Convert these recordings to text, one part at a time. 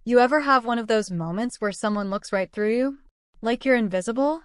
You ever have one of those moments where someone looks right through you? Like you're invisible?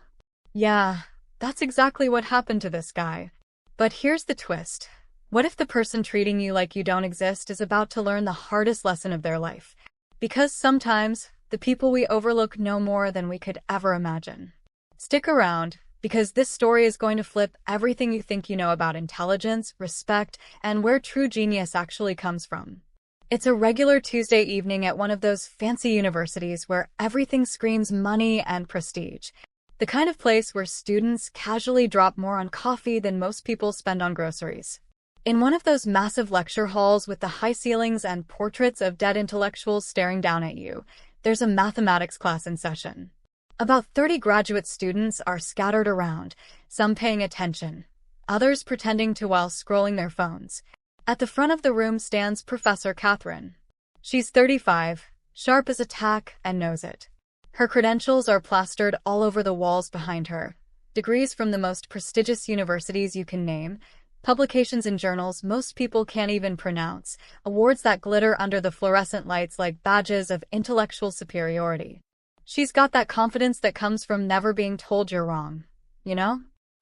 Yeah, that's exactly what happened to this guy. But here's the twist. What if the person treating you like you don't exist is about to learn the hardest lesson of their life? Because sometimes, the people we overlook know more than we could ever imagine. Stick around, because this story is going to flip everything you think you know about intelligence, respect, and where true genius actually comes from. It's a regular Tuesday evening at one of those fancy universities where everything screams money and prestige. The kind of place where students casually drop more on coffee than most people spend on groceries. In one of those massive lecture halls with the high ceilings and portraits of dead intellectuals staring down at you, there's a mathematics class in session. About 30 graduate students are scattered around, some paying attention, others pretending to while scrolling their phones. At the front of the room stands Professor Katherine. She's 35, sharp as a tack, and knows it. Her credentials are plastered all over the walls behind her. Degrees from the most prestigious universities you can name, publications in journals most people can't even pronounce, awards that glitter under the fluorescent lights like badges of intellectual superiority. She's got that confidence that comes from never being told you're wrong. You know?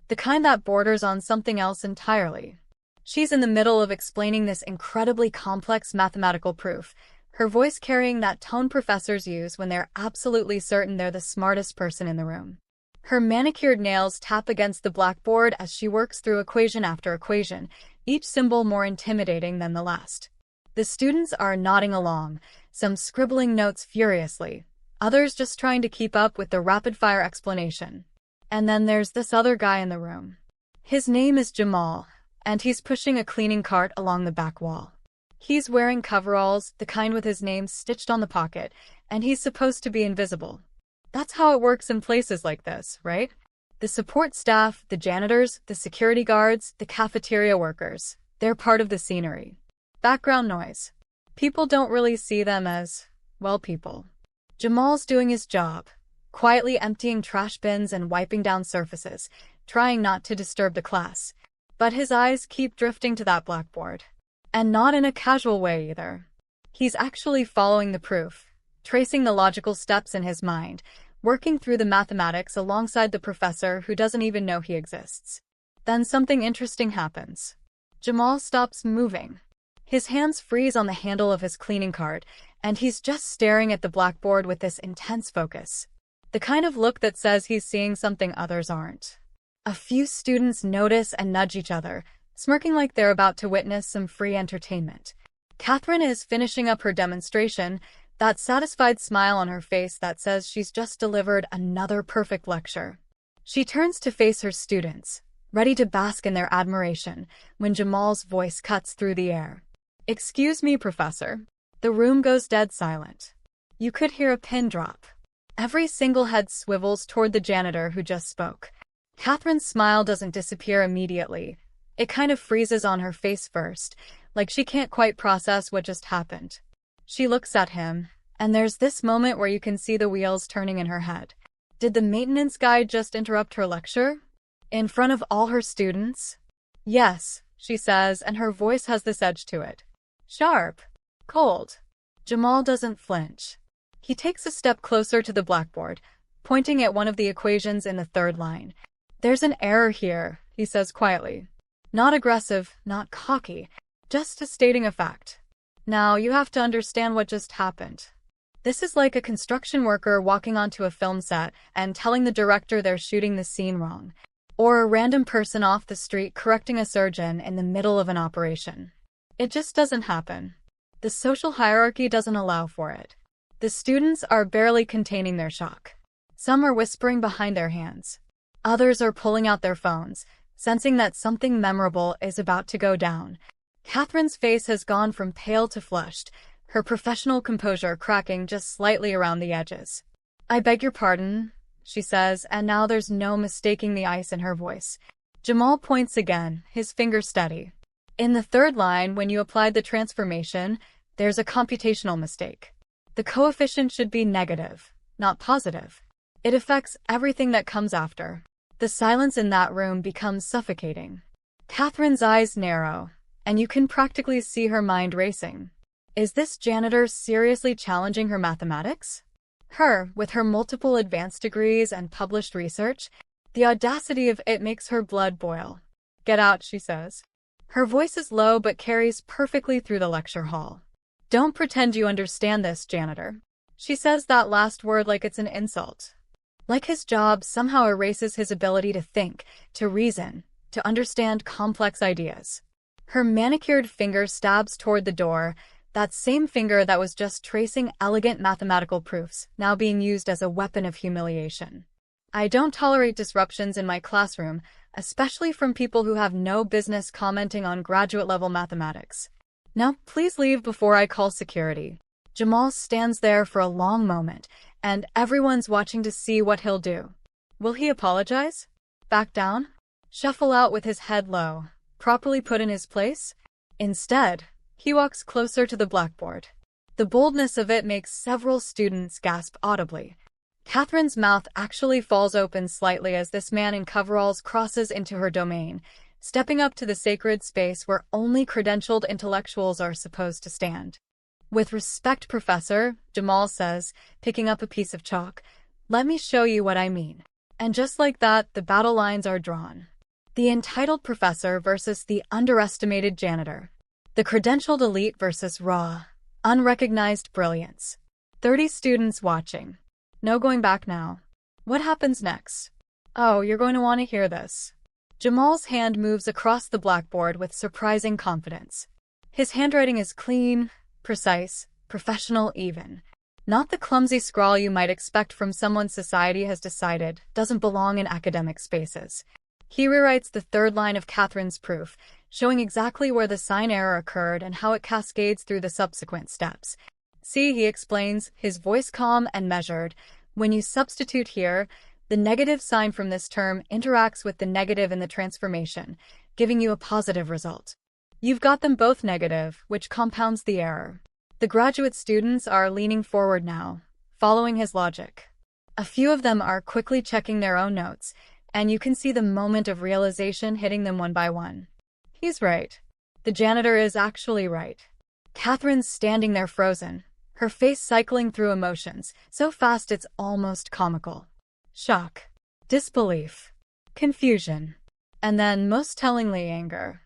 The kind that borders on something else entirely. She's in the middle of explaining this incredibly complex mathematical proof, her voice carrying that tone professors use when they're absolutely certain they're the smartest person in the room. Her manicured nails tap against the blackboard as she works through equation after equation, each symbol more intimidating than the last. The students are nodding along, some scribbling notes furiously, others just trying to keep up with the rapid-fire explanation. And then there's this other guy in the room. His name is Jamal, and he's pushing a cleaning cart along the back wall. He's wearing coveralls, the kind with his name stitched on the pocket, and he's supposed to be invisible. That's how it works in places like this, right? The support staff, the janitors, the security guards, the cafeteria workers, they're part of the scenery. Background noise. People don't really see them as, well, people. Jamal's doing his job, quietly emptying trash bins and wiping down surfaces, trying not to disturb the class. But his eyes keep drifting to that blackboard. And not in a casual way either. He's actually following the proof, tracing the logical steps in his mind, working through the mathematics alongside the professor who doesn't even know he exists. Then something interesting happens. Jamal stops moving. His hands freeze on the handle of his cleaning cart, and he's just staring at the blackboard with this intense focus. The kind of look that says he's seeing something others aren't. A few students notice and nudge each other, smirking like they're about to witness some free entertainment. Katherine is finishing up her demonstration, that satisfied smile on her face that says she's just delivered another perfect lecture. She turns to face her students, ready to bask in their admiration, when Jamal's voice cuts through the air. "Excuse me, Professor." The room goes dead silent. You could hear a pin drop. Every single head swivels toward the janitor who just spoke. Katherine's smile doesn't disappear immediately. It kind of freezes on her face first, like she can't quite process what just happened. She looks at him, and there's this moment where you can see the wheels turning in her head. Did the maintenance guy just interrupt her lecture? In front of all her students? "Yes," she says, and her voice has this edge to it. Sharp. Cold. Jamal doesn't flinch. He takes a step closer to the blackboard, pointing at one of the equations in the third line. "There's an error here," he says quietly. Not aggressive, not cocky, just stating a fact. Now, you have to understand what just happened. This is like a construction worker walking onto a film set and telling the director they're shooting the scene wrong, or a random person off the street correcting a surgeon in the middle of an operation. It just doesn't happen. The social hierarchy doesn't allow for it. The students are barely containing their shock. Some are whispering behind their hands. Others are pulling out their phones, sensing that something memorable is about to go down. Katherine's face has gone from pale to flushed, her professional composure cracking just slightly around the edges. "I beg your pardon," she says, and now there's no mistaking the ice in her voice. Jamal points again, his finger steady. In the third line, when you applied the transformation, there's a computational mistake. The coefficient should be negative, not positive. It affects everything that comes after. The silence in that room becomes suffocating. Katherine's eyes narrow, and you can practically see her mind racing. Is this janitor seriously challenging her mathematics? Her, with her multiple advanced degrees and published research, the audacity of it makes her blood boil. Get out, she says. Her voice is low but carries perfectly through the lecture hall. Don't pretend you understand this, janitor. She says that last word like it's an insult. Like his job somehow erases his ability to think, to reason, to understand complex ideas. Her manicured finger stabs toward the door, that same finger that was just tracing elegant mathematical proofs, now being used as a weapon of humiliation. I don't tolerate disruptions in my classroom, especially from people who have no business commenting on graduate-level mathematics. Now, please leave before I call security. Jamal stands there for a long moment, and everyone's watching to see what he'll do. Will he apologize? Back down? Shuffle out with his head low? Properly put in his place? Instead, he walks closer to the blackboard. The boldness of it makes several students gasp audibly. Katherine's mouth actually falls open slightly as this man in coveralls crosses into her domain, stepping up to the sacred space where only credentialed intellectuals are supposed to stand. With respect, Professor, Jamal says, picking up a piece of chalk, let me show you what I mean. And just like that, the battle lines are drawn. The entitled professor versus the underestimated janitor. The credentialed elite versus raw, unrecognized brilliance. 30 students watching. No going back now. What happens next? Oh, you're going to want to hear this. Jamal's hand moves across the blackboard with surprising confidence. His handwriting is clean, precise, professional even. Not the clumsy scrawl you might expect from someone society has decided doesn't belong in academic spaces. He rewrites the third line of Katherine's proof, showing exactly where the sign error occurred and how it cascades through the subsequent steps. See, he explains, his voice calm and measured, when you substitute here, the negative sign from this term interacts with the negative in the transformation, giving you a positive result. You've got them both negative, which compounds the error. The graduate students are leaning forward now, following his logic. A few of them are quickly checking their own notes, and you can see the moment of realization hitting them one by one. He's right. The janitor is actually right. Katherine's standing there frozen, her face cycling through emotions, so fast it's almost comical. Shock, disbelief, confusion, and then, most tellingly, anger.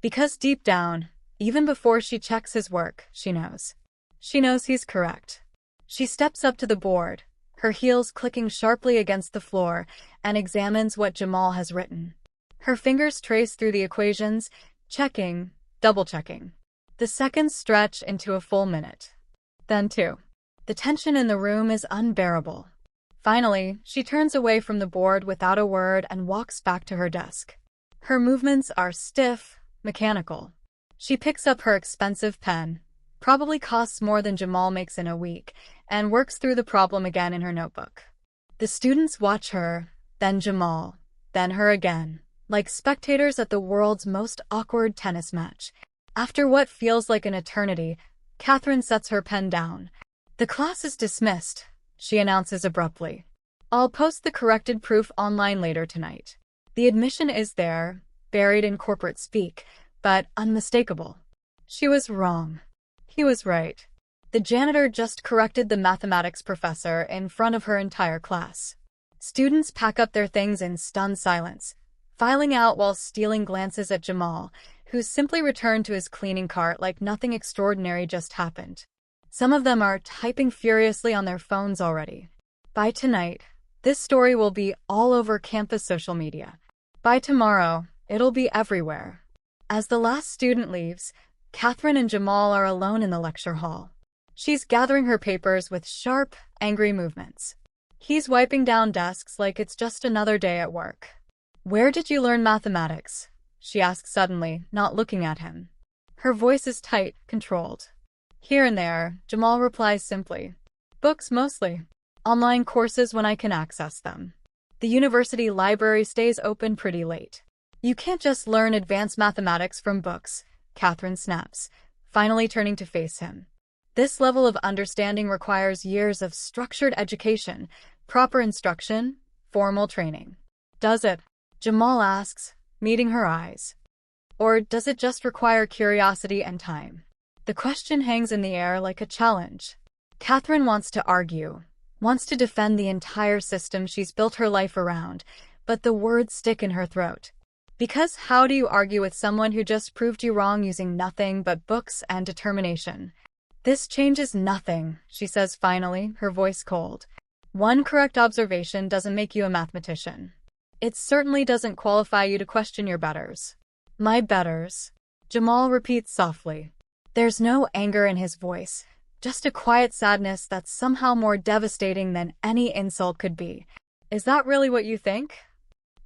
Because deep down, even before she checks his work, she knows. She knows he's correct. She steps up to the board, her heels clicking sharply against the floor, and examines what Jamal has written. Her fingers trace through the equations, checking, double-checking. The seconds stretch into a full minute. Then 2. The tension in the room is unbearable. Finally, she turns away from the board without a word and walks back to her desk. Her movements are stiff, mechanical. She picks up her expensive pen, probably costs more than Jamal makes in a week, and works through the problem again in her notebook. The students watch her, then Jamal, then her again, like spectators at the world's most awkward tennis match. After what feels like an eternity, Katherine sets her pen down. The class is dismissed, she announces abruptly. I'll post the corrected proof online later tonight. The admission is there, buried in corporate speak, but unmistakable. She was wrong. He was right. The janitor just corrected the mathematics professor in front of her entire class. Students pack up their things in stunned silence, filing out while stealing glances at Jamal, who simply returned to his cleaning cart like nothing extraordinary just happened. Some of them are typing furiously on their phones already. By tonight, this story will be all over campus social media. By tomorrow, it'll be everywhere. As the last student leaves, Katherine and Jamal are alone in the lecture hall. She's gathering her papers with sharp, angry movements. He's wiping down desks like it's just another day at work. Where did you learn mathematics? She asks suddenly, not looking at him. Her voice is tight, controlled. Here and there, Jamal replies simply. Books mostly. Online courses when I can access them. The university library stays open pretty late. You can't just learn advanced mathematics from books, Katherine snaps, finally turning to face him. This level of understanding requires years of structured education, proper instruction, formal training. Does it? Jamal asks, meeting her eyes. Or does it just require curiosity and time? The question hangs in the air like a challenge. Katherine wants to argue, wants to defend the entire system she's built her life around, but the words stick in her throat. Because how do you argue with someone who just proved you wrong using nothing but books and determination? This changes nothing, she says finally, her voice cold. One correct observation doesn't make you a mathematician. It certainly doesn't qualify you to question your betters. My betters? Jamal repeats softly. There's no anger in his voice, just a quiet sadness that's somehow more devastating than any insult could be. Is that really what you think?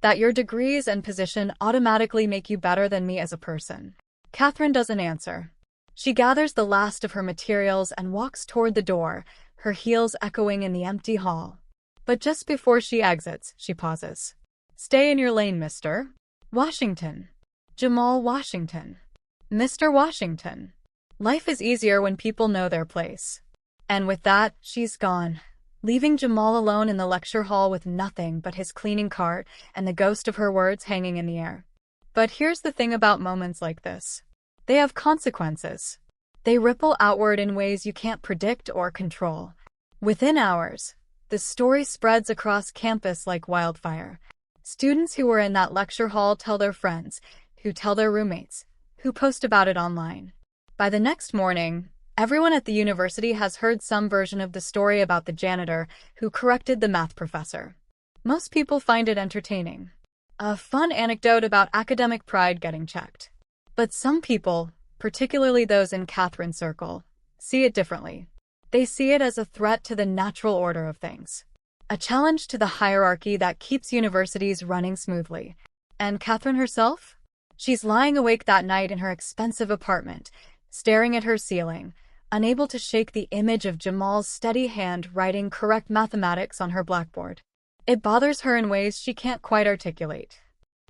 That your degrees and position automatically make you better than me as a person? Katherine doesn't answer. She gathers the last of her materials and walks toward the door, her heels echoing in the empty hall. But just before she exits, she pauses. Stay in your lane, Mr. Washington. Jamal Washington. Mr. Washington. Life is easier when people know their place. And with that, she's gone, leaving Jamal alone in the lecture hall with nothing but his cleaning cart and the ghost of her words hanging in the air. But here's the thing about moments like this. They have consequences. They ripple outward in ways you can't predict or control. Within hours, the story spreads across campus like wildfire. Students who were in that lecture hall tell their friends, who tell their roommates, who post about it online. By the next morning, everyone at the university has heard some version of the story about the janitor who corrected the math professor. Most people find it entertaining. A fun anecdote about academic pride getting checked. But some people, particularly those in Katherine's circle, see it differently. They see it as a threat to the natural order of things. A challenge to the hierarchy that keeps universities running smoothly. And Katherine herself? She's lying awake that night in her expensive apartment, staring at her ceiling, unable to shake the image of Jamal's steady hand writing correct mathematics on her blackboard. It bothers her in ways she can't quite articulate.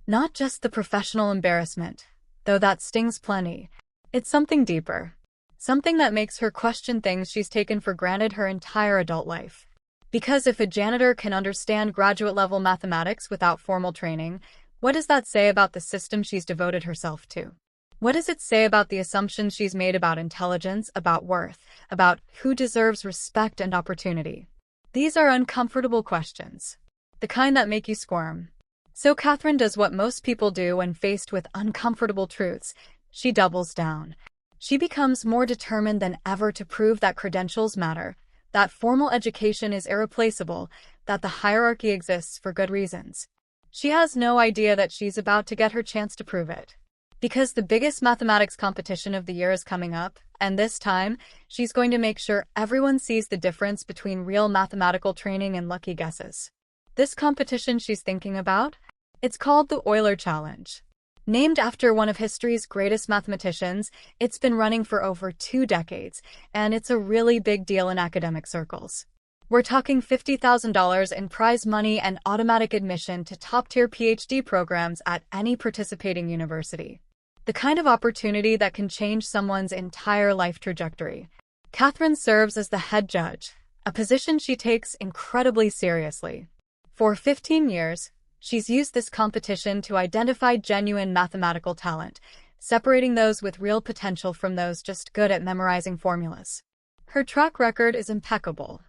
Not just the professional embarrassment, though that stings plenty. It's something deeper. Something that makes her question things she's taken for granted her entire adult life. Because if a janitor can understand graduate-level mathematics without formal training, what does that say about the system she's devoted herself to? What does it say about the assumptions she's made about intelligence, about worth, about who deserves respect and opportunity? These are uncomfortable questions. The kind that make you squirm. So Katherine does what most people do when faced with uncomfortable truths. She doubles down. She becomes more determined than ever to prove that credentials matter, that formal education is irreplaceable, that the hierarchy exists for good reasons. She has no idea that she's about to get her chance to prove it. Because the biggest mathematics competition of the year is coming up, and this time, she's going to make sure everyone sees the difference between real mathematical training and lucky guesses. This competition she's thinking about? It's called the Euler Challenge. Named after one of history's greatest mathematicians, it's been running for over 2 decades, and it's a really big deal in academic circles. We're talking $50,000 in prize money and automatic admission to top-tier PhD programs at any participating university. The kind of opportunity that can change someone's entire life trajectory. Katherine serves as the head judge, a position she takes incredibly seriously. For 15 years, she's used this competition to identify genuine mathematical talent, separating those with real potential from those just good at memorizing formulas. Her track record is impeccable.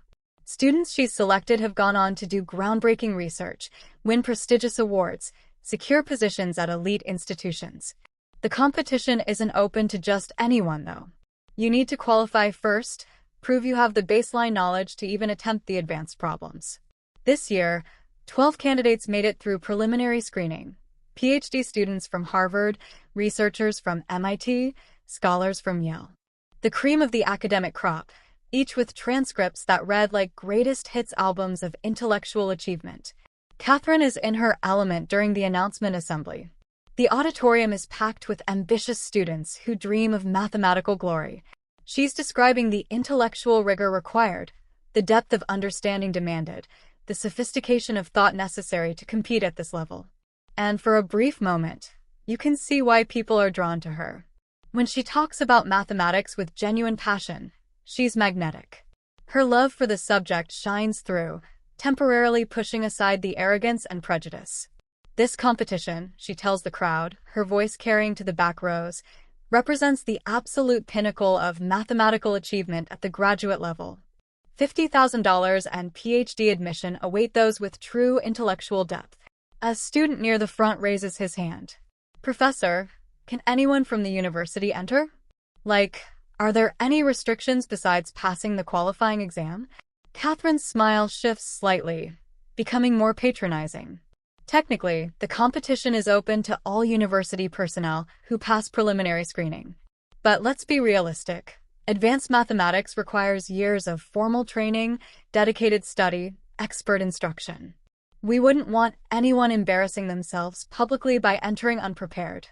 Students she's selected have gone on to do groundbreaking research, win prestigious awards, secure positions at elite institutions. The competition isn't open to just anyone, though. You need to qualify first, prove you have the baseline knowledge to even attempt the advanced problems. This year, 12 candidates made it through preliminary screening. PhD students from Harvard, researchers from MIT, scholars from Yale. The cream of the academic crop, each with transcripts that read like greatest hits albums of intellectual achievement. Katherine is in her element during the announcement assembly. The auditorium is packed with ambitious students who dream of mathematical glory. She's describing the intellectual rigor required, the depth of understanding demanded, the sophistication of thought necessary to compete at this level. And for a brief moment, you can see why people are drawn to her. When she talks about mathematics with genuine passion, she's magnetic. Her love for the subject shines through, temporarily pushing aside the arrogance and prejudice. This competition, she tells the crowd, her voice carrying to the back rows, represents the absolute pinnacle of mathematical achievement at the graduate level. $50,000 and PhD admission await those with true intellectual depth. A student near the front raises his hand. Professor, can anyone from the university enter? Like, are there any restrictions besides passing the qualifying exam? Katherine's smile shifts slightly, becoming more patronizing. Technically, the competition is open to all university personnel who pass preliminary screening. But let's be realistic. Advanced mathematics requires years of formal training, dedicated study, expert instruction. We wouldn't want anyone embarrassing themselves publicly by entering unprepared.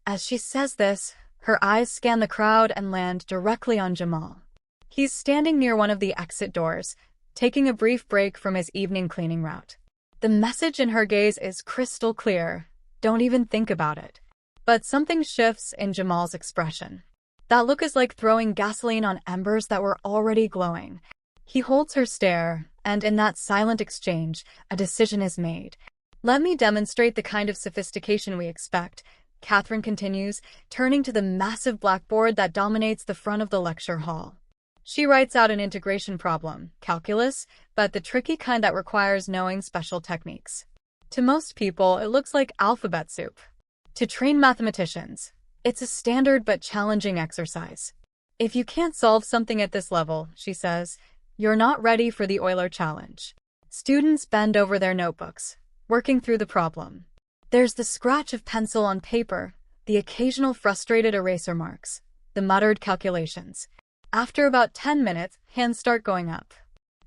As she says this, her eyes scan the crowd and land directly on Jamal. He's standing near one of the exit doors, taking a brief break from his evening cleaning route. The message in her gaze is crystal clear. Don't even think about it. But something shifts in Jamal's expression. That look is like throwing gasoline on embers that were already glowing. He holds her stare, and in that silent exchange, a decision is made. Let me demonstrate the kind of sophistication we expect, Katherine continues, turning to the massive blackboard that dominates the front of the lecture hall. She writes out an integration problem, calculus, but the tricky kind that requires knowing special techniques. To most people, it looks like alphabet soup. To trained mathematicians, it's a standard but challenging exercise. If you can't solve something at this level, she says, you're not ready for the Euler challenge. Students bend over their notebooks, working through the problem. There's the scratch of pencil on paper, the occasional frustrated eraser marks, the muttered calculations. After about 10 minutes, hands start going up.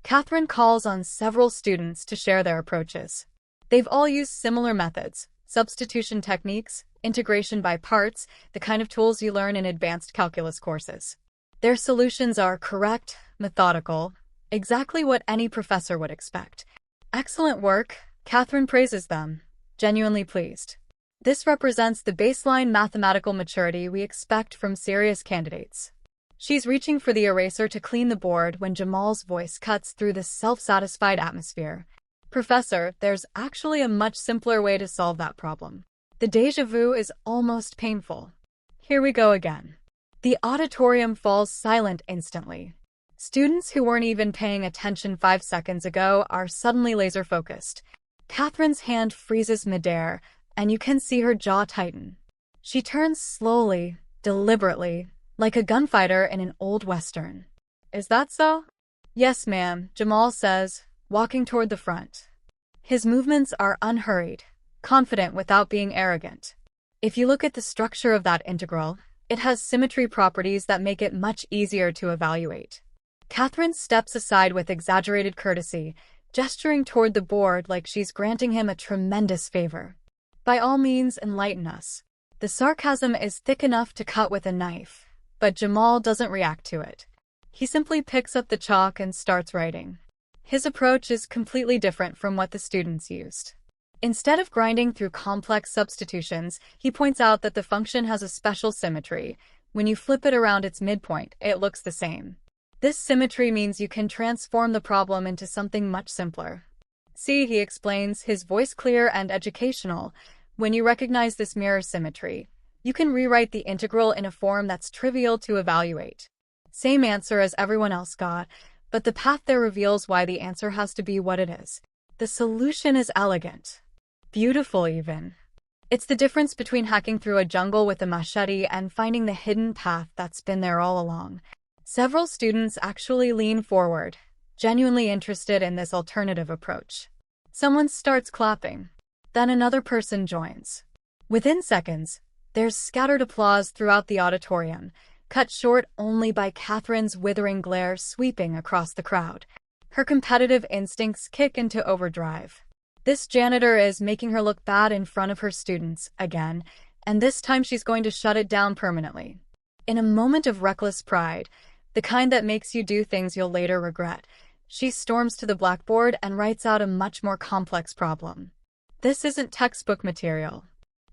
Katherine calls on several students to share their approaches. They've all used similar methods, substitution techniques, integration by parts, the kind of tools you learn in advanced calculus courses. Their solutions are correct, methodical, exactly what any professor would expect. Excellent work, Katherine praises them, genuinely pleased. This represents the baseline mathematical maturity we expect from serious candidates. She's reaching for the eraser to clean the board when Jamal's voice cuts through the self-satisfied atmosphere. Professor, there's actually a much simpler way to solve that problem. The déjà vu is almost painful. Here we go again. The auditorium falls silent instantly. Students who weren't even paying attention 5 seconds ago are suddenly laser-focused. Katherine's hand freezes midair, and you can see her jaw tighten. She turns slowly, deliberately, like a gunfighter in an old western. Is that so? Yes, ma'am, Jamal says, walking toward the front. His movements are unhurried, confident without being arrogant. If you look at the structure of that integral, it has symmetry properties that make it much easier to evaluate. Katherine steps aside with exaggerated courtesy, gesturing toward the board like she's granting him a tremendous favor. By all means, enlighten us. The sarcasm is thick enough to cut with a knife. But Jamal doesn't react to it. He simply picks up the chalk and starts writing. His approach is completely different from what the students used. Instead of grinding through complex substitutions, he points out that the function has a special symmetry. When you flip it around its midpoint, it looks the same. This symmetry means you can transform the problem into something much simpler. See, he explains, his voice clear and educational. When you recognize this mirror symmetry, you can rewrite the integral in a form that's trivial to evaluate. Same answer as everyone else got, but the path there reveals why the answer has to be what it is. The solution is elegant. Beautiful, even. It's the difference between hacking through a jungle with a machete and finding the hidden path that's been there all along. Several students actually lean forward, genuinely interested in this alternative approach. Someone starts clapping. Then another person joins. Within seconds, there's scattered applause throughout the auditorium, cut short only by Katherine's withering glare sweeping across the crowd. Her competitive instincts kick into overdrive. This janitor is making her look bad in front of her students, again, and this time she's going to shut it down permanently. In a moment of reckless pride, the kind that makes you do things you'll later regret, she storms to the blackboard and writes out a much more complex problem. This isn't textbook material.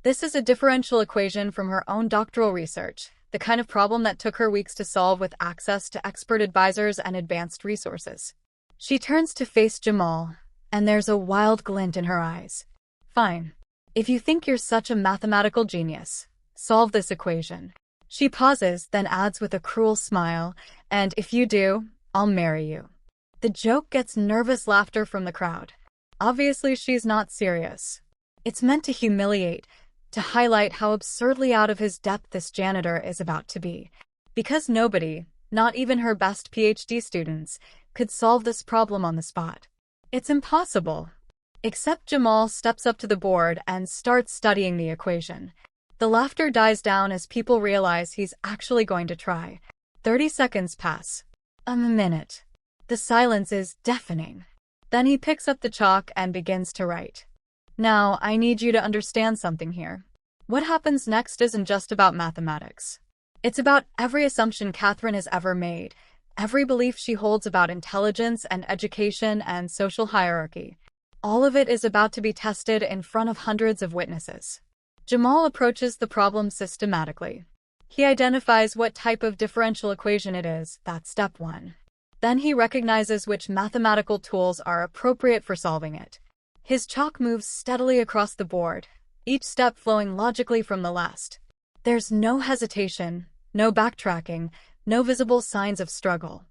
This is a differential equation from her own doctoral research, the kind of problem that took her weeks to solve with access to expert advisors and advanced resources. She turns to face Jamal, and there's a wild glint in her eyes. Fine. If you think you're such a mathematical genius, solve this equation. She pauses, then adds with a cruel smile, "And if you do, I'll marry you." The joke gets nervous laughter from the crowd. Obviously, she's not serious. It's meant to humiliate, to highlight how absurdly out of his depth this janitor is about to be. Because nobody, not even her best PhD students, could solve this problem on the spot. It's impossible. Except Jamal steps up to the board and starts studying the equation. The laughter dies down as people realize he's actually going to try. 30 seconds pass. A minute. The silence is deafening. Then he picks up the chalk and begins to write. Now, I need you to understand something here. What happens next isn't just about mathematics. It's about every assumption Katherine has ever made, every belief she holds about intelligence and education and social hierarchy. All of it is about to be tested in front of hundreds of witnesses. Jamal approaches the problem systematically. He identifies what type of differential equation it is, that's step 1. Then he recognizes which mathematical tools are appropriate for solving it. His chalk moves steadily across the board, each step flowing logically from the last. There's no hesitation, no backtracking, no visible signs of struggle.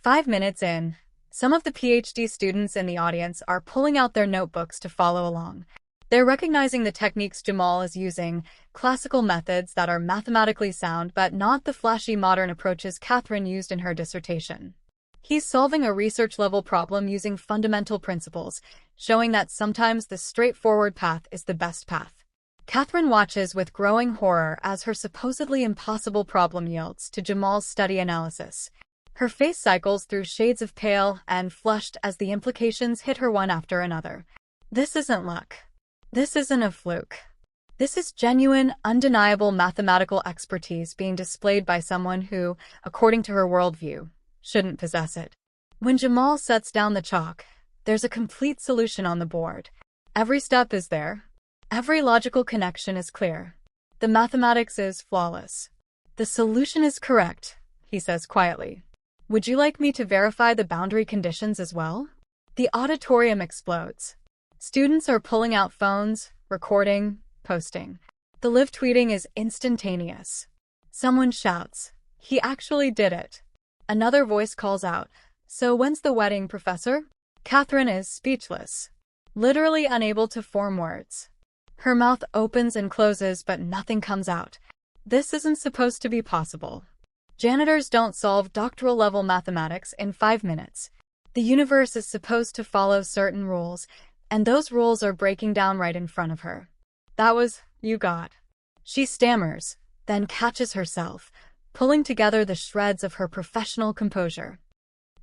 5 minutes in, some of the PhD students in the audience are pulling out their notebooks to follow along. They're recognizing the techniques Jamal is using, classical methods that are mathematically sound but not the flashy modern approaches Katherine used in her dissertation. He's solving a research-level problem using fundamental principles, showing that sometimes the straightforward path is the best path. Katherine watches with growing horror as her supposedly impossible problem yields to Jamal's steady analysis. Her face cycles through shades of pale and flushed as the implications hit her one after another. This isn't luck. This isn't a fluke. This is genuine, undeniable mathematical expertise being displayed by someone who, according to her worldview, shouldn't possess it. When Jamal sets down the chalk, there's a complete solution on the board. Every step is there. Every logical connection is clear. The mathematics is flawless. The solution is correct, he says quietly. Would you like me to verify the boundary conditions as well? The auditorium explodes. Students are pulling out phones, recording, posting. The live tweeting is instantaneous. Someone shouts, "He actually did it." Another voice calls out, "So when's the wedding, Professor?" Katherine is speechless, literally unable to form words. Her mouth opens and closes, but nothing comes out. This isn't supposed to be possible. Janitors don't solve doctoral-level mathematics in 5 minutes. The universe is supposed to follow certain rules, and those rules are breaking down right in front of her. That was, you got. She stammers, then catches herself, pulling together the shreds of her professional composure.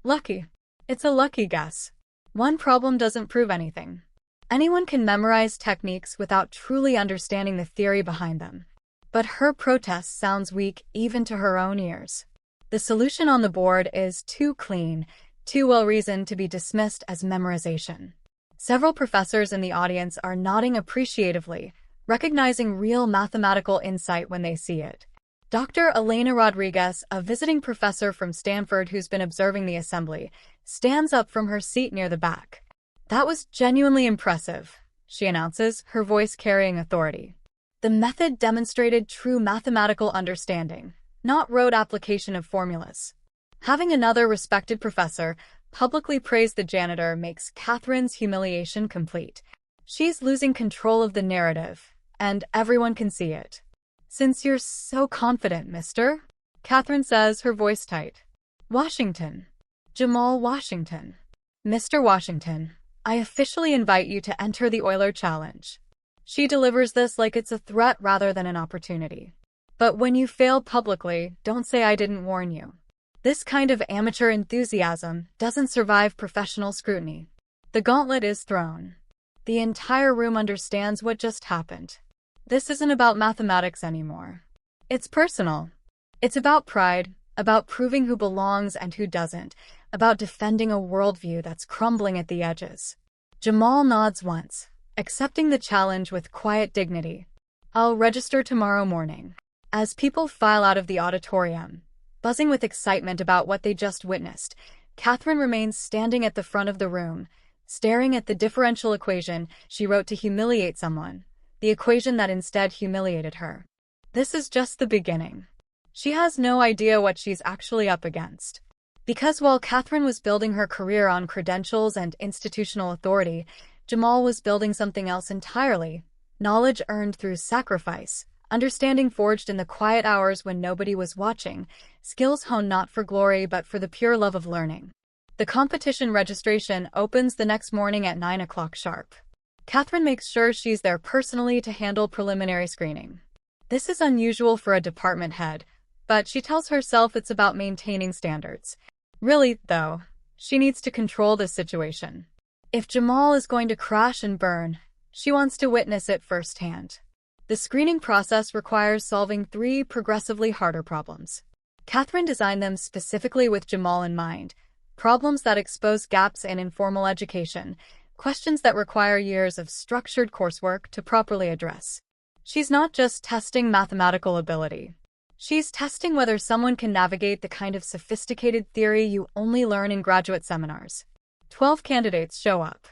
Lucky. It's a lucky guess. One problem doesn't prove anything. Anyone can memorize techniques without truly understanding the theory behind them. But her protest sounds weak even to her own ears. The solution on the board is too clean, too well-reasoned to be dismissed as memorization. Several professors in the audience are nodding appreciatively, recognizing real mathematical insight when they see it. Dr. Elena Rodriguez, a visiting professor from Stanford who's been observing the assembly, stands up from her seat near the back. "That was genuinely impressive," she announces, her voice carrying authority. The method demonstrated true mathematical understanding, not rote application of formulas. Having another respected professor publicly praise the janitor makes Katherine's humiliation complete. She's losing control of the narrative, and everyone can see it. "Since you're so confident, mister," Katherine says, her voice tight. "Washington. Jamal Washington. Mr. Washington, I officially invite you to enter the Euler challenge." She delivers this like it's a threat rather than an opportunity. But when you fail publicly, don't say I didn't warn you. This kind of amateur enthusiasm doesn't survive professional scrutiny. The gauntlet is thrown. The entire room understands what just happened. This isn't about mathematics anymore. It's personal. It's about pride, about proving who belongs and who doesn't, about defending a worldview that's crumbling at the edges. Jamal nods once, accepting the challenge with quiet dignity. "I'll register tomorrow morning." As people file out of the auditorium, buzzing with excitement about what they just witnessed, Katherine remains standing at the front of the room, staring at the differential equation she wrote to humiliate someone, the equation that instead humiliated her. This is just the beginning. She has no idea what she's actually up against. Because while Katherine was building her career on credentials and institutional authority, Jamal was building something else entirely: knowledge earned through sacrifice, understanding forged in the quiet hours when nobody was watching, skills honed not for glory but for the pure love of learning. The competition registration opens the next morning at 9 o'clock sharp. Katherine makes sure she's there personally to handle preliminary screening. This is unusual for a department head, but she tells herself it's about maintaining standards. Really, though, she needs to control this situation. If Jamal is going to crash and burn, she wants to witness it firsthand. The screening process requires solving 3 progressively harder problems. Katherine designed them specifically with Jamal in mind: problems that expose gaps in informal education, questions that require years of structured coursework to properly address. She's not just testing mathematical ability. She's testing whether someone can navigate the kind of sophisticated theory you only learn in graduate seminars. 12 candidates show up.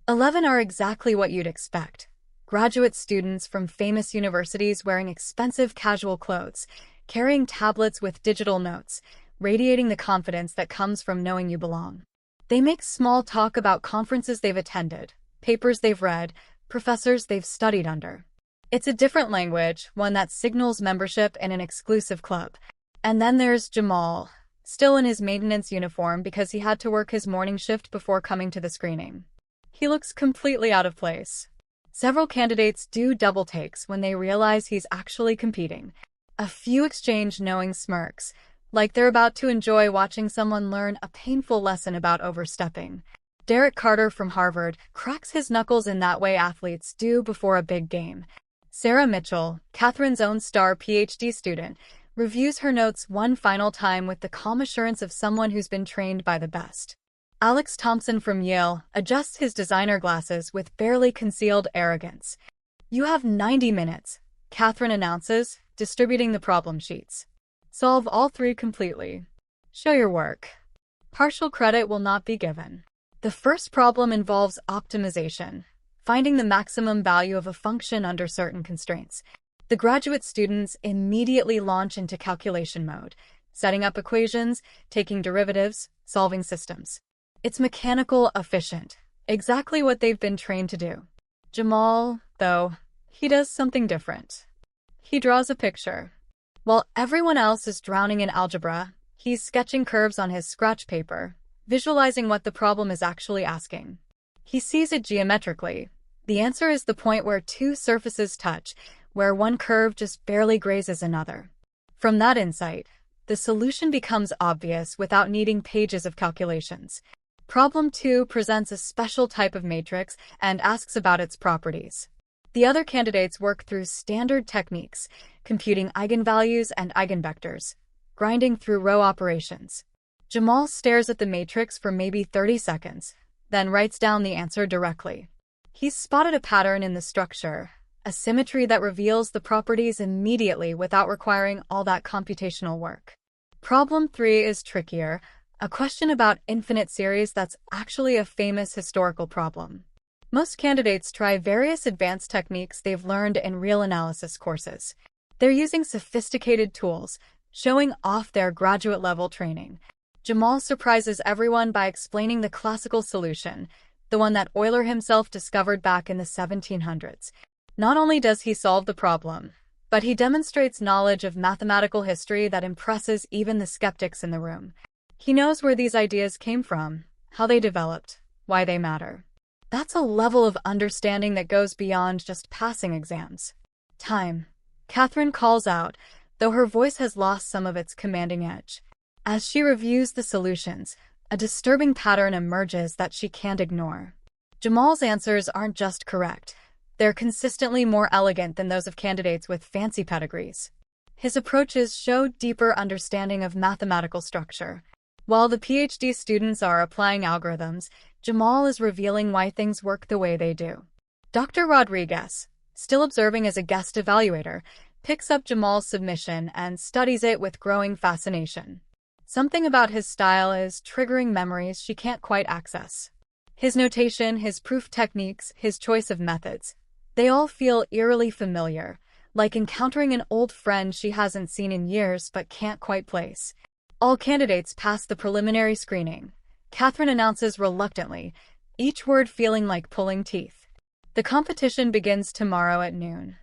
11 are exactly what you'd expect: graduate students from famous universities wearing expensive casual clothes, carrying tablets with digital notes, radiating the confidence that comes from knowing you belong. They make small talk about conferences they've attended, papers they've read, professors they've studied under. It's a different language, one that signals membership in an exclusive club. And then there's Jamal, still in his maintenance uniform because he had to work his morning shift before coming to the screening. He looks completely out of place. Several candidates do double takes when they realize he's actually competing. A few exchange knowing smirks, like they're about to enjoy watching someone learn a painful lesson about overstepping. Derek Carter from Harvard cracks his knuckles in that way athletes do before a big game. Sarah Mitchell, Katherine's own star PhD student, reviews her notes one final time with the calm assurance of someone who's been trained by the best. Alex Thompson from Yale adjusts his designer glasses with barely concealed arrogance. "You have 90 minutes, Katherine announces, distributing the problem sheets. Solve all 3 completely. Show your work. Partial credit will not be given." The first problem involves optimization, finding the maximum value of a function under certain constraints. The graduate students immediately launch into calculation mode, setting up equations, taking derivatives, solving systems. It's mechanical, efficient, exactly what they've been trained to do. Jamal, though, he does something different. He draws a picture. While everyone else is drowning in algebra, he's sketching curves on his scratch paper, visualizing what the problem is actually asking. He sees it geometrically. The answer is the point where 2 surfaces touch, where one curve just barely grazes another. From that insight, the solution becomes obvious without needing pages of calculations. Problem 2 presents a special type of matrix and asks about its properties. The other candidates work through standard techniques, computing eigenvalues and eigenvectors, grinding through row operations. Jamal stares at the matrix for maybe 30 seconds, then writes down the answer directly. He's spotted a pattern in the structure, a symmetry that reveals the properties immediately without requiring all that computational work. Problem 3 is trickier, a question about infinite series that's actually a famous historical problem. Most candidates try various advanced techniques they've learned in real analysis courses. They're using sophisticated tools, showing off their graduate-level training. Jamal surprises everyone by explaining the classical solution, the one that Euler himself discovered back in the 1700s. Not only does he solve the problem, but he demonstrates knowledge of mathematical history that impresses even the skeptics in the room. He knows where these ideas came from, how they developed, why they matter. That's a level of understanding that goes beyond just passing exams. "Time," Katherine calls out, though her voice has lost some of its commanding edge. As she reviews the solutions, a disturbing pattern emerges that she can't ignore. Jamal's answers aren't just correct. They're consistently more elegant than those of candidates with fancy pedigrees. His approaches show deeper understanding of mathematical structure. While the PhD students are applying algorithms, Jamal is revealing why things work the way they do. Dr. Rodriguez, still observing as a guest evaluator, picks up Jamal's submission and studies it with growing fascination. Something about his style is triggering memories she can't quite access. His notation, his proof techniques, his choice of methods, they all feel eerily familiar, like encountering an old friend she hasn't seen in years but can't quite place. All candidates pass the preliminary screening, Katherine announces reluctantly, each word feeling like pulling teeth. The competition begins tomorrow at noon.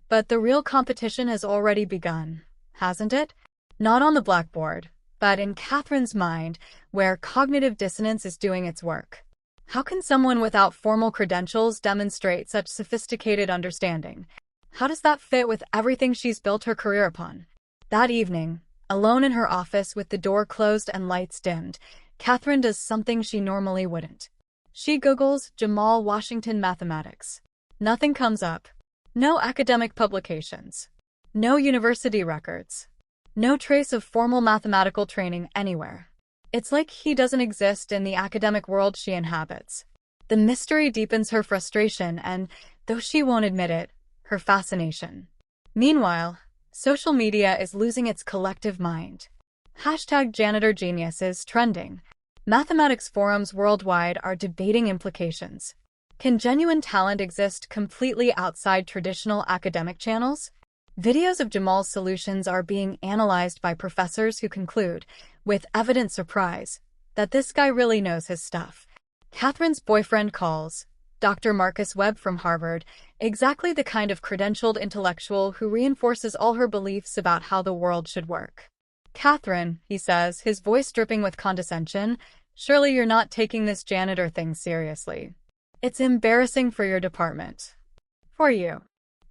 But the real competition has already begun, hasn't it? Not on the blackboard, but in Katherine's mind, where cognitive dissonance is doing its work. How can someone without formal credentials demonstrate such sophisticated understanding? How does that fit with everything she's built her career upon? That evening, alone in her office with the door closed and lights dimmed, Katherine does something she normally wouldn't. She Googles Jamal Washington mathematics. Nothing comes up. No academic publications. No university records. No trace of formal mathematical training anywhere. It's like he doesn't exist in the academic world she inhabits. The mystery deepens her frustration and, though she won't admit it, her fascination. Meanwhile, social media is losing its collective mind. #JanitorGenius is trending. Mathematics forums worldwide are debating implications. Can genuine talent exist completely outside traditional academic channels? Videos of Jamal's solutions are being analyzed by professors who conclude, with evident surprise, that this guy really knows his stuff. Katherine's boyfriend calls, Dr. Marcus Webb from Harvard, exactly the kind of credentialed intellectual who reinforces all her beliefs about how the world should work. Katherine, he says, his voice dripping with condescension, surely you're not taking this janitor thing seriously. It's embarrassing for your department. For you.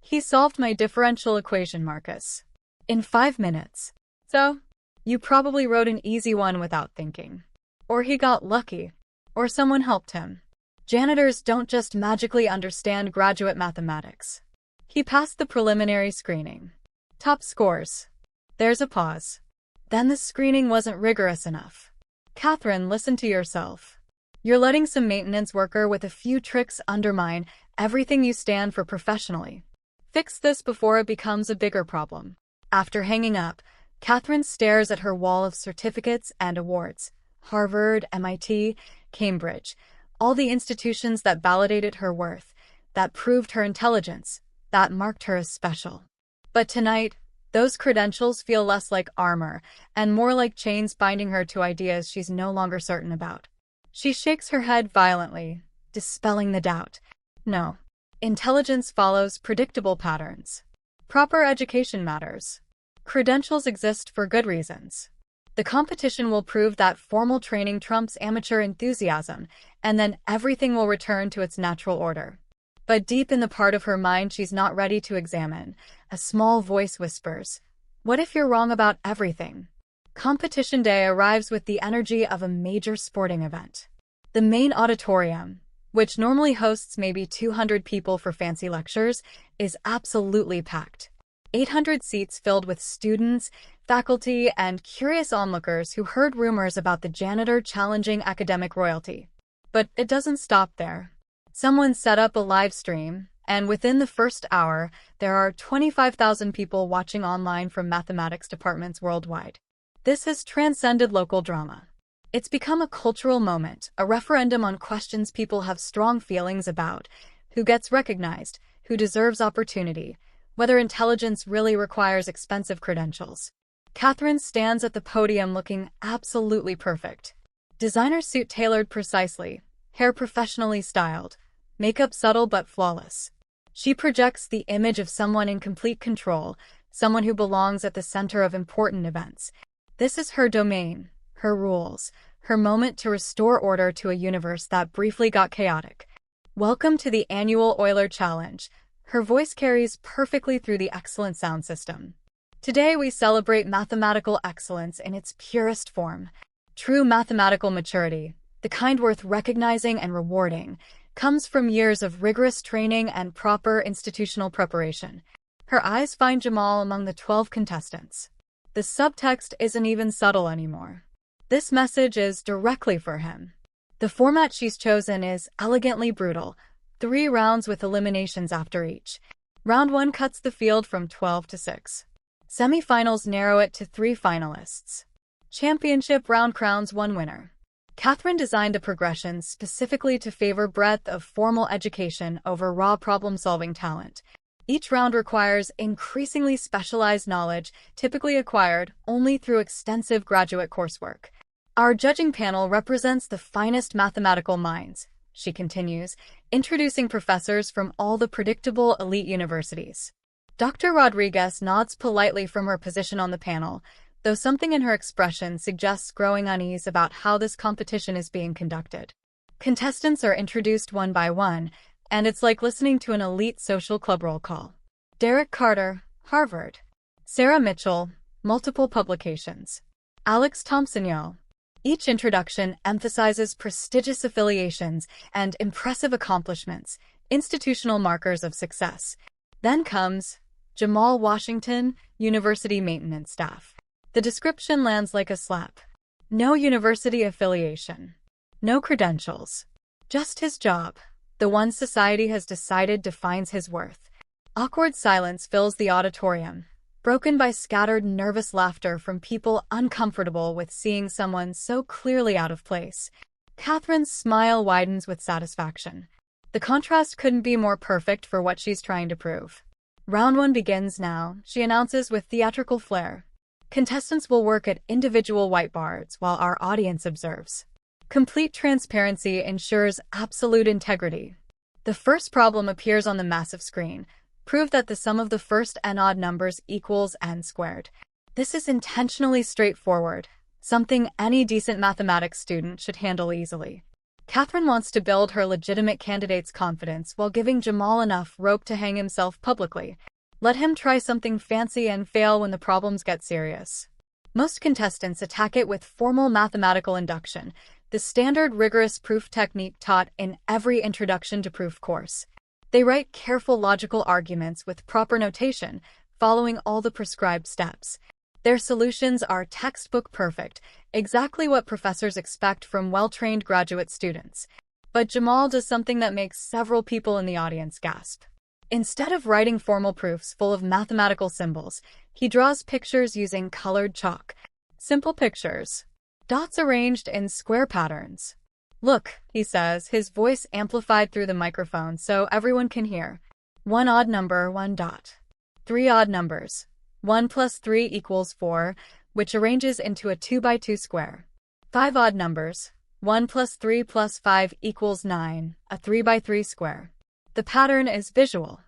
He solved my differential equation, Marcus. In 5 minutes. So, you probably wrote an easy one without thinking. Or he got lucky. Or someone helped him. Janitors don't just magically understand graduate mathematics. He passed the preliminary screening. Top scores. There's a pause. Then the screening wasn't rigorous enough. Katherine, listen to yourself. You're letting some maintenance worker with a few tricks undermine everything you stand for professionally. Fix this before it becomes a bigger problem. After hanging up, Katherine stares at her wall of certificates and awards. Harvard, MIT, Cambridge. All the institutions that validated her worth, that proved her intelligence, that marked her as special. But tonight, those credentials feel less like armor and more like chains binding her to ideas she's no longer certain about. She shakes her head violently, dispelling the doubt. No. Intelligence follows predictable patterns. Proper education matters. Credentials exist for good reasons. The competition will prove that formal training trumps amateur enthusiasm, and then everything will return to its natural order. But deep in the part of her mind she's not ready to examine, a small voice whispers, "What if you're wrong about everything?" Competition day arrives with the energy of a major sporting event. The main auditorium, which normally hosts maybe 200 people for fancy lectures, is absolutely packed. 800 seats filled with students, faculty, and curious onlookers who heard rumors about the janitor challenging academic royalty. But it doesn't stop there. Someone set up a live stream, and within the first hour, there are 25,000 people watching online from mathematics departments worldwide. This has transcended local drama. It's become a cultural moment, a referendum on questions people have strong feelings about: who gets recognized, who deserves opportunity, whether intelligence really requires expensive credentials. Katherine stands at the podium looking absolutely perfect. Designer suit tailored precisely, hair professionally styled, makeup subtle but flawless. She projects the image of someone in complete control, someone who belongs at the center of important events. This is her domain, her rules, her moment to restore order to a universe that briefly got chaotic. Welcome to the annual Euler Challenge. Her voice carries perfectly through the excellent sound system. Today we celebrate mathematical excellence in its purest form. True mathematical maturity, the kind worth recognizing and rewarding, comes from years of rigorous training and proper institutional preparation. Her eyes find Jamal among the 12 contestants. The subtext isn't even subtle anymore. This message is directly for him. The format she's chosen is elegantly brutal, 3 rounds with eliminations after each. Round 1 cuts the field from 12 to 6. Semifinals narrow it to 3 finalists. Championship round crowns 1 winner. Katherine designed the progression specifically to favor breadth of formal education over raw problem-solving talent. Each round requires increasingly specialized knowledge, typically acquired only through extensive graduate coursework. Our judging panel represents the finest mathematical minds, she continues, introducing professors from all the predictable elite universities. Dr. Rodriguez nods politely from her position on the panel, though something in her expression suggests growing unease about how this competition is being conducted. Contestants are introduced one by one, and it's like listening to an elite social club roll call. Derek Carter, Harvard. Sarah Mitchell, multiple publications. Alex Thompson, Yale. Each introduction emphasizes prestigious affiliations and impressive accomplishments, institutional markers of success. Then comes Jamal Washington, university maintenance staff. The description lands like a slap. No university affiliation. No credentials. Just his job, the one society has decided defines his worth. Awkward silence fills the auditorium, broken by scattered nervous laughter from people uncomfortable with seeing someone so clearly out of place. Katherine's smile widens with satisfaction. The contrast couldn't be more perfect for what she's trying to prove. Round 1 begins now, she announces with theatrical flair. Contestants will work at individual whiteboards while our audience observes. Complete transparency ensures absolute integrity. The first problem appears on the massive screen. Prove that the sum of the first n odd numbers equals n squared. This is intentionally straightforward, something any decent mathematics student should handle easily. Katherine wants to build her legitimate candidate's confidence while giving Jamal enough rope to hang himself publicly. Let him try something fancy and fail when the problems get serious. Most contestants attack it with formal mathematical induction, the standard rigorous proof technique taught in every Introduction to Proof course. They write careful logical arguments with proper notation, following all the prescribed steps. Their solutions are textbook perfect, exactly what professors expect from well-trained graduate students. But Jamal does something that makes several people in the audience gasp. Instead of writing formal proofs full of mathematical symbols, he draws pictures using colored chalk. Simple pictures. Dots arranged in square patterns. Look, he says, his voice amplified through the microphone so everyone can hear. 1 odd number, 1 dot. 3 odd numbers. 1 plus 3 equals 4, which arranges into a 2 by 2 square. 5 odd numbers. 1 plus 3 plus 5 equals 9, a 3 by 3 square. The pattern is visual.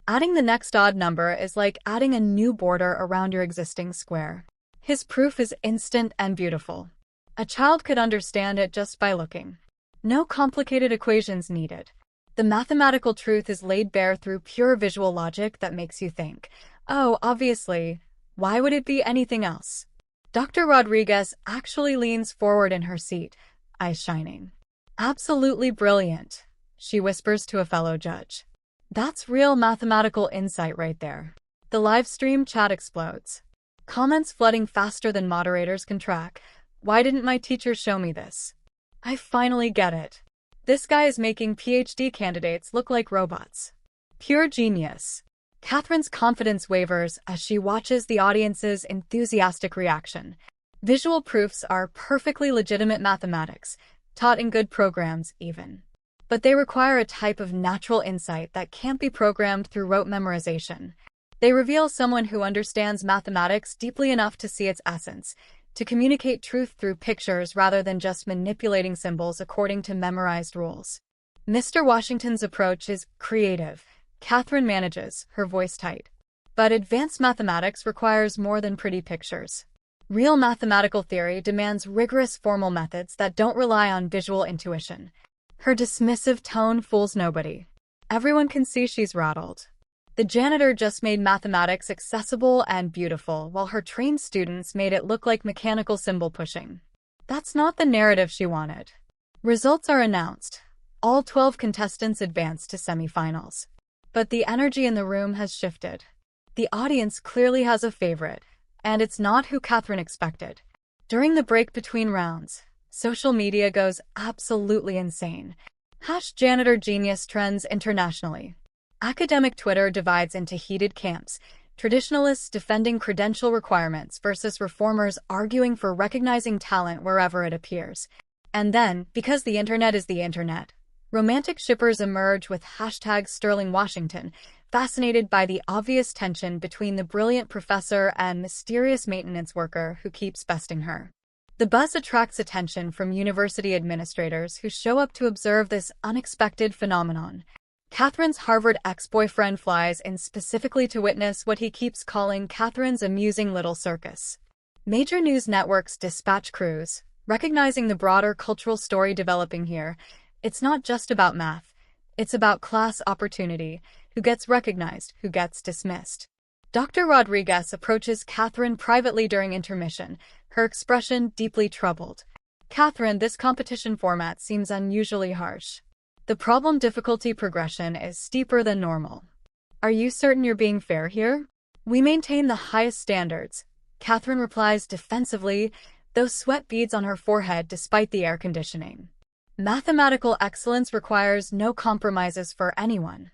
Adding the next odd number is like adding a new border around your existing square. His proof is instant and beautiful. A child could understand it just by looking. No complicated equations needed. The mathematical truth is laid bare through pure visual logic that makes you think, oh, obviously, why would it be anything else? Dr. Rodriguez actually leans forward in her seat, eyes shining. Absolutely brilliant, she whispers to a fellow judge. That's real mathematical insight right there. The live stream chat explodes. Comments flooding faster than moderators can track. Why didn't my teacher show me this? I finally get it. This guy is making PhD candidates look like robots. Pure genius. Katherine's confidence wavers as she watches the audience's enthusiastic reaction. Visual proofs are perfectly legitimate mathematics, taught in good programs even. But they require a type of natural insight that can't be programmed through rote memorization. They reveal someone who understands mathematics deeply enough to see its essence, to communicate truth through pictures rather than just manipulating symbols according to memorized rules. Mr. Washington's approach is creative. Katherine manages, her voice tight. But advanced mathematics requires more than pretty pictures. Real mathematical theory demands rigorous formal methods that don't rely on visual intuition. Her dismissive tone fools nobody. Everyone can see she's rattled. The janitor just made mathematics accessible and beautiful, while her trained students made it look like mechanical symbol pushing. That's not the narrative she wanted. Results are announced. All 12 contestants advance to semifinals. But the energy in the room has shifted. The audience clearly has a favorite, and it's not who Katherine expected. During the break between rounds, social media goes absolutely insane. #JanitorGenius trends internationally. Academic Twitter divides into heated camps, traditionalists defending credential requirements versus reformers arguing for recognizing talent wherever it appears. And then, because the internet is the internet, romantic shippers emerge with #Sterling Washington, fascinated by the obvious tension between the brilliant professor and mysterious maintenance worker who keeps besting her. The buzz attracts attention from university administrators who show up to observe this unexpected phenomenon. Catherine's Harvard ex-boyfriend flies in specifically to witness what he keeps calling Catherine's amusing little circus. Major news networks dispatch crews, recognizing the broader cultural story developing here. It's not just about math. It's about class opportunity, who gets recognized, who gets dismissed. Dr. Rodriguez approaches Katherine privately during intermission, her expression deeply troubled. Katherine, this competition format seems unusually harsh. The problem difficulty progression is steeper than normal. Are you certain you're being fair here? We maintain the highest standards, Katherine replies defensively, though sweat beads on her forehead despite the air conditioning. Mathematical excellence requires no compromises for anyone.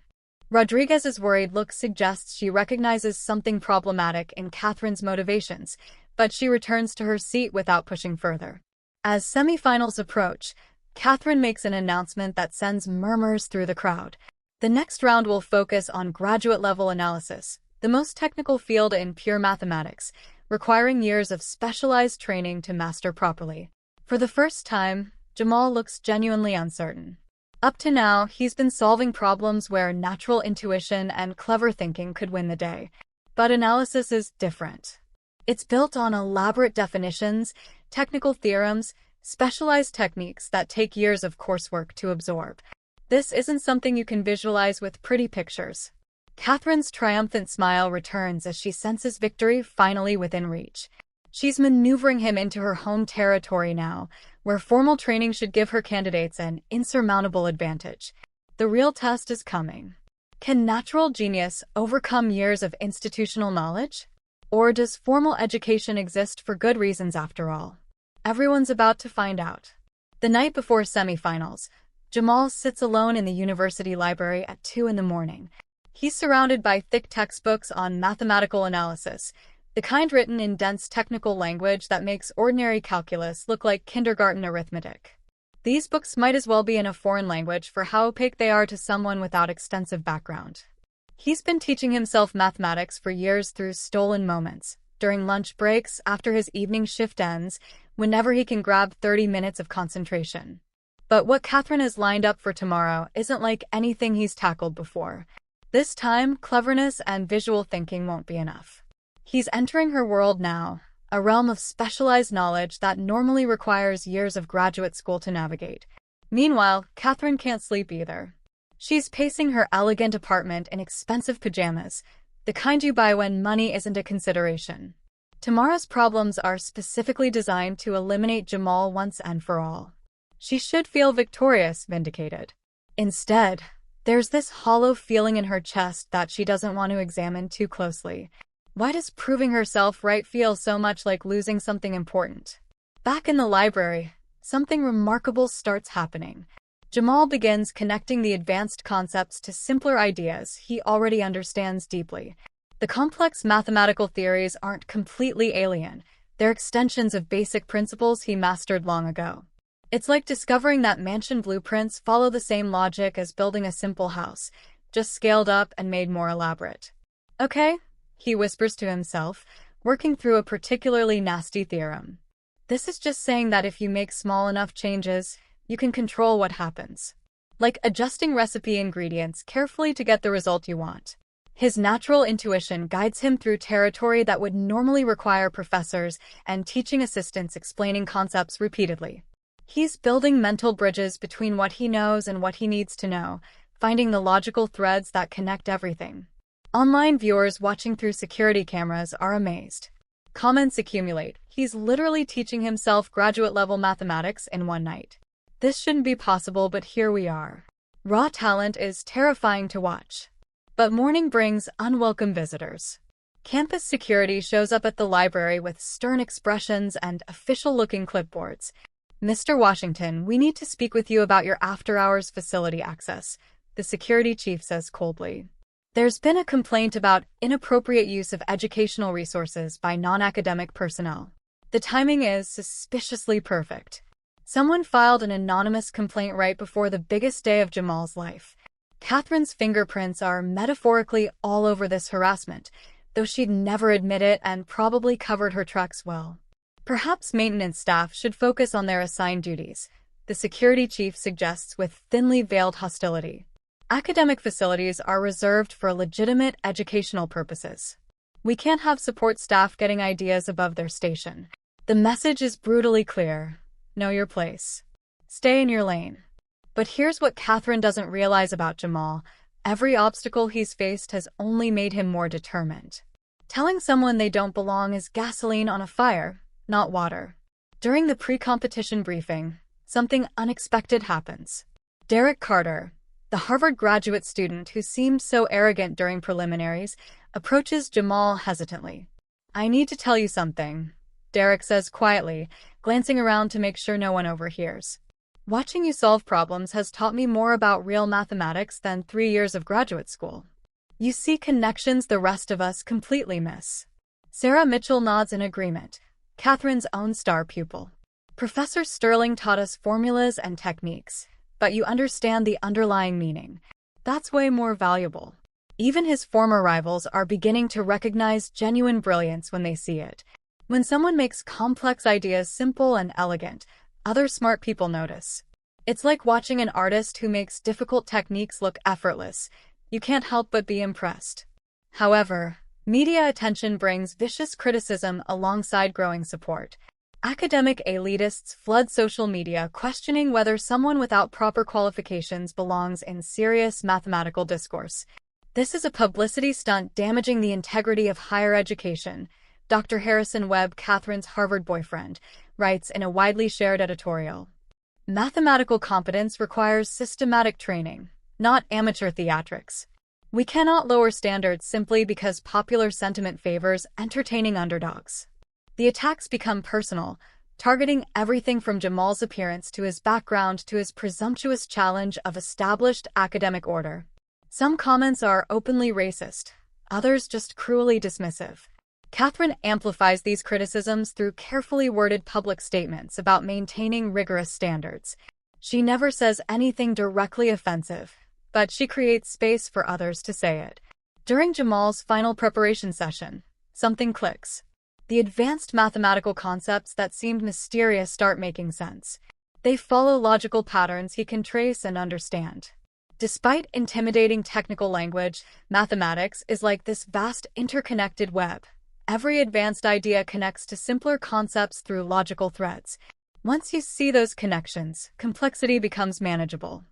Rodriguez's worried look suggests she recognizes something problematic in Katherine's motivations, but she returns to her seat without pushing further. As semifinals approach, Katherine makes an announcement that sends murmurs through the crowd. The next round will focus on graduate-level analysis, the most technical field in pure mathematics, requiring years of specialized training to master properly. For the first time, Jamal looks genuinely uncertain. Up to now, he's been solving problems where natural intuition and clever thinking could win the day. But analysis is different. It's built on elaborate definitions, technical theorems, specialized techniques that take years of coursework to absorb. This isn't something you can visualize with pretty pictures. Katherine's triumphant smile returns as she senses victory finally within reach. She's maneuvering him into her home territory now, where formal training should give her candidates an insurmountable advantage. The real test is coming. Can natural genius overcome years of institutional knowledge? Or does formal education exist for good reasons after all? Everyone's about to find out. The night before semifinals, Jamal sits alone in the university library at 2 a.m. He's surrounded by thick textbooks on mathematical analysis, the kind written in dense technical language that makes ordinary calculus look like kindergarten arithmetic. These books might as well be in a foreign language for how opaque they are to someone without extensive background. He's been teaching himself mathematics for years through stolen moments, during lunch breaks, after his evening shift ends, whenever he can grab 30 minutes of concentration. But what Katherine has lined up for tomorrow isn't like anything he's tackled before. This time, cleverness and visual thinking won't be enough. He's entering her world now, a realm of specialized knowledge that normally requires years of graduate school to navigate. Meanwhile, Katherine can't sleep either. She's pacing her elegant apartment in expensive pajamas, the kind you buy when money isn't a consideration. Tomorrow's problems are specifically designed to eliminate Jamal once and for all. She should feel victorious, vindicated. Instead, there's this hollow feeling in her chest that she doesn't want to examine too closely. Why does proving herself right feel so much like losing something important? Back in the library, something remarkable starts happening. Jamal begins connecting the advanced concepts to simpler ideas he already understands deeply. The complex mathematical theories aren't completely alien. They're extensions of basic principles he mastered long ago. It's like discovering that mansion blueprints follow the same logic as building a simple house, just scaled up and made more elaborate. Okay, he whispers to himself, working through a particularly nasty theorem. This is just saying that if you make small enough changes, you can control what happens. Like adjusting recipe ingredients carefully to get the result you want. His natural intuition guides him through territory that would normally require professors and teaching assistants explaining concepts repeatedly. He's building mental bridges between what he knows and what he needs to know, finding the logical threads that connect everything. Online viewers watching through security cameras are amazed. Comments accumulate. He's literally teaching himself graduate-level mathematics in one night. This shouldn't be possible, but here we are. Raw talent is terrifying to watch. But morning brings unwelcome visitors. Campus security shows up at the library with stern expressions and official-looking clipboards. Mr. Washington, we need to speak with you about your after-hours facility access, the security chief says coldly. There's been a complaint about inappropriate use of educational resources by non-academic personnel. The timing is suspiciously perfect. Someone filed an anonymous complaint right before the biggest day of Jamal's life. Katherine's fingerprints are metaphorically all over this harassment, though she'd never admit it and probably covered her tracks well. Perhaps maintenance staff should focus on their assigned duties, the security chief suggests with thinly veiled hostility. Academic facilities are reserved for legitimate educational purposes. We can't have support staff getting ideas above their station. The message is brutally clear. Know your place. Stay in your lane. But here's what Katherine doesn't realize about Jamal. Every obstacle he's faced has only made him more determined. Telling someone they don't belong is gasoline on a fire, not water. During the pre-competition briefing, something unexpected happens. Derek Carter, the Harvard graduate student who seemed so arrogant during preliminaries, approaches Jamal hesitantly. "I need to tell you something," Derek says quietly, glancing around to make sure no one overhears. "Watching you solve problems has taught me more about real mathematics than 3 years of graduate school. You see connections the rest of us completely miss." Sarah Mitchell nods in agreement, Katherine's own star pupil. "Professor Sterling taught us formulas and techniques, but you understand the underlying meaning. That's way more valuable." Even his former rivals are beginning to recognize genuine brilliance when they see it. When someone makes complex ideas simple and elegant, other smart people notice. It's like watching an artist who makes difficult techniques look effortless. You can't help but be impressed. However, media attention brings vicious criticism alongside growing support. Academic elitists flood social media questioning whether someone without proper qualifications belongs in serious mathematical discourse. This is a publicity stunt damaging the integrity of higher education, Dr. Harrison Webb, Katherine's Harvard boyfriend, writes in a widely shared editorial. "Mathematical competence requires systematic training, not amateur theatrics. We cannot lower standards simply because popular sentiment favors entertaining underdogs." The attacks become personal, targeting everything from Jamal's appearance to his background to his presumptuous challenge of established academic order. Some comments are openly racist, others just cruelly dismissive. Katherine amplifies these criticisms through carefully worded public statements about maintaining rigorous standards. She never says anything directly offensive, but she creates space for others to say it. During Jamal's final preparation session, something clicks. The advanced mathematical concepts that seemed mysterious start making sense. They follow logical patterns he can trace and understand. Despite intimidating technical language, mathematics is like this vast interconnected web. Every advanced idea connects to simpler concepts through logical threads. Once you see those connections, complexity becomes manageable.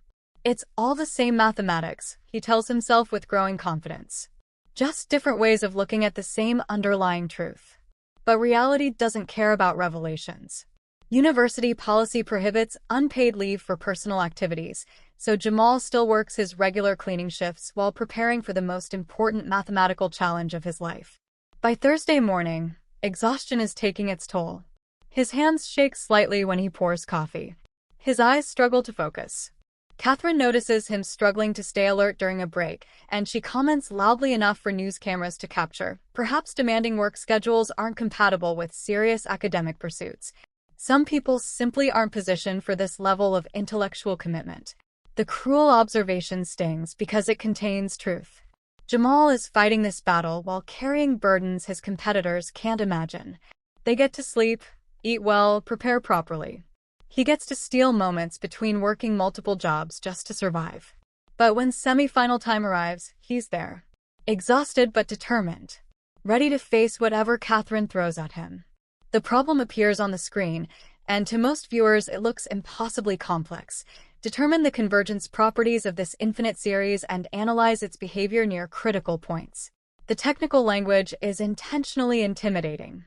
It's all the same mathematics, he tells himself with growing confidence. Just different ways of looking at the same underlying truth. But reality doesn't care about revelations. University policy prohibits unpaid leave for personal activities, so Jamal still works his regular cleaning shifts while preparing for the most important mathematical challenge of his life. By Thursday morning, exhaustion is taking its toll. His hands shake slightly when he pours coffee. His eyes struggle to focus. Katherine notices him struggling to stay alert during a break, and she comments loudly enough for news cameras to capture. Perhaps demanding work schedules aren't compatible with serious academic pursuits. Some people simply aren't positioned for this level of intellectual commitment. The cruel observation stings because it contains truth. Jamal is fighting this battle while carrying burdens his competitors can't imagine. They get to sleep, eat well, prepare properly. He gets to steal moments between working multiple jobs just to survive. But when semifinal time arrives, he's there. Exhausted but determined. Ready to face whatever Katherine throws at him. The problem appears on the screen, and to most viewers it looks impossibly complex. Determine the convergence properties of this infinite series and analyze its behavior near critical points. The technical language is intentionally intimidating.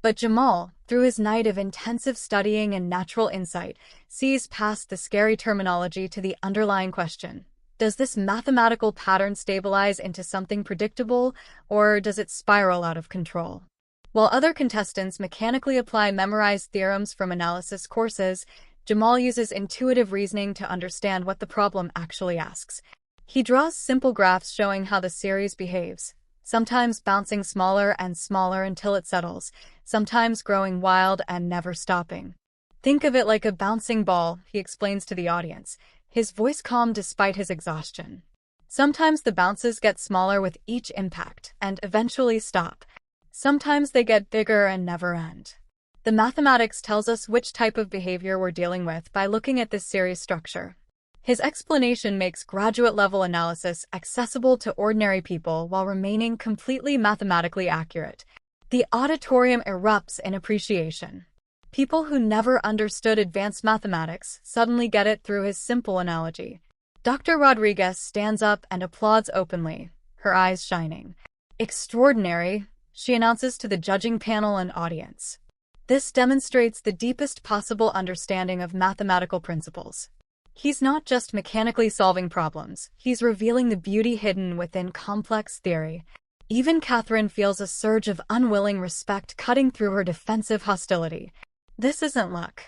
But Jamal, through his night of intensive studying and natural insight, sees past the scary terminology to the underlying question. Does this mathematical pattern stabilize into something predictable, or does it spiral out of control? While other contestants mechanically apply memorized theorems from analysis courses, Jamal uses intuitive reasoning to understand what the problem actually asks. He draws simple graphs showing how the series behaves, sometimes bouncing smaller and smaller until it settles, sometimes growing wild and never stopping. Think of it like a bouncing ball, he explains to the audience, his voice calm despite his exhaustion. Sometimes the bounces get smaller with each impact and eventually stop. Sometimes they get bigger and never end. The mathematics tells us which type of behavior we're dealing with by looking at this series structure. His explanation makes graduate-level analysis accessible to ordinary people while remaining completely mathematically accurate. The auditorium erupts in appreciation. People who never understood advanced mathematics suddenly get it through his simple analogy. Dr. Rodriguez stands up and applauds openly, her eyes shining. "Extraordinary," she announces to the judging panel and audience. This demonstrates the deepest possible understanding of mathematical principles. He's not just mechanically solving problems, he's revealing the beauty hidden within complex theory. Even Katherine feels a surge of unwilling respect cutting through her defensive hostility. This isn't luck.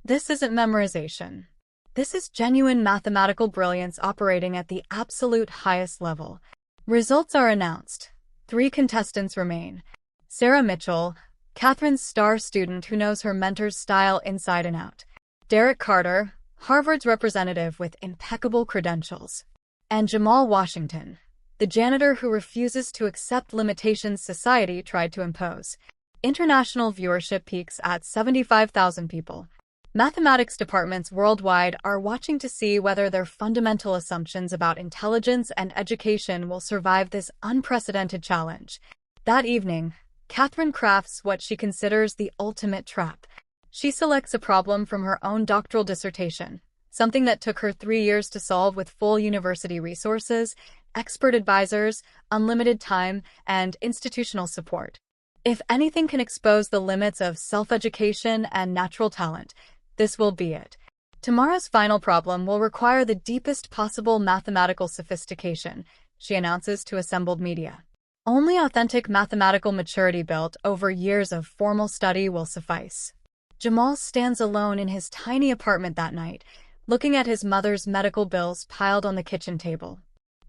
This isn't memorization. This is genuine mathematical brilliance operating at the absolute highest level. Results are announced. 3 contestants remain. Sarah Mitchell, Katherine's star student who knows her mentor's style inside and out. Derek Carter, Harvard's representative with impeccable credentials. And Jamal Washington, the janitor who refuses to accept limitations society tried to impose. International viewership peaks at 75,000 people. Mathematics departments worldwide are watching to see whether their fundamental assumptions about intelligence and education will survive this unprecedented challenge. That evening, Katherine crafts what she considers the ultimate trap. She selects a problem from her own doctoral dissertation, something that took her 3 years to solve with full university resources, expert advisors, unlimited time, and institutional support. If anything can expose the limits of self-education and natural talent, this will be it. Tomorrow's final problem will require the deepest possible mathematical sophistication, she announces to assembled media. Only authentic mathematical maturity built over years of formal study will suffice. Jamal stands alone in his tiny apartment that night, looking at his mother's medical bills piled on the kitchen table.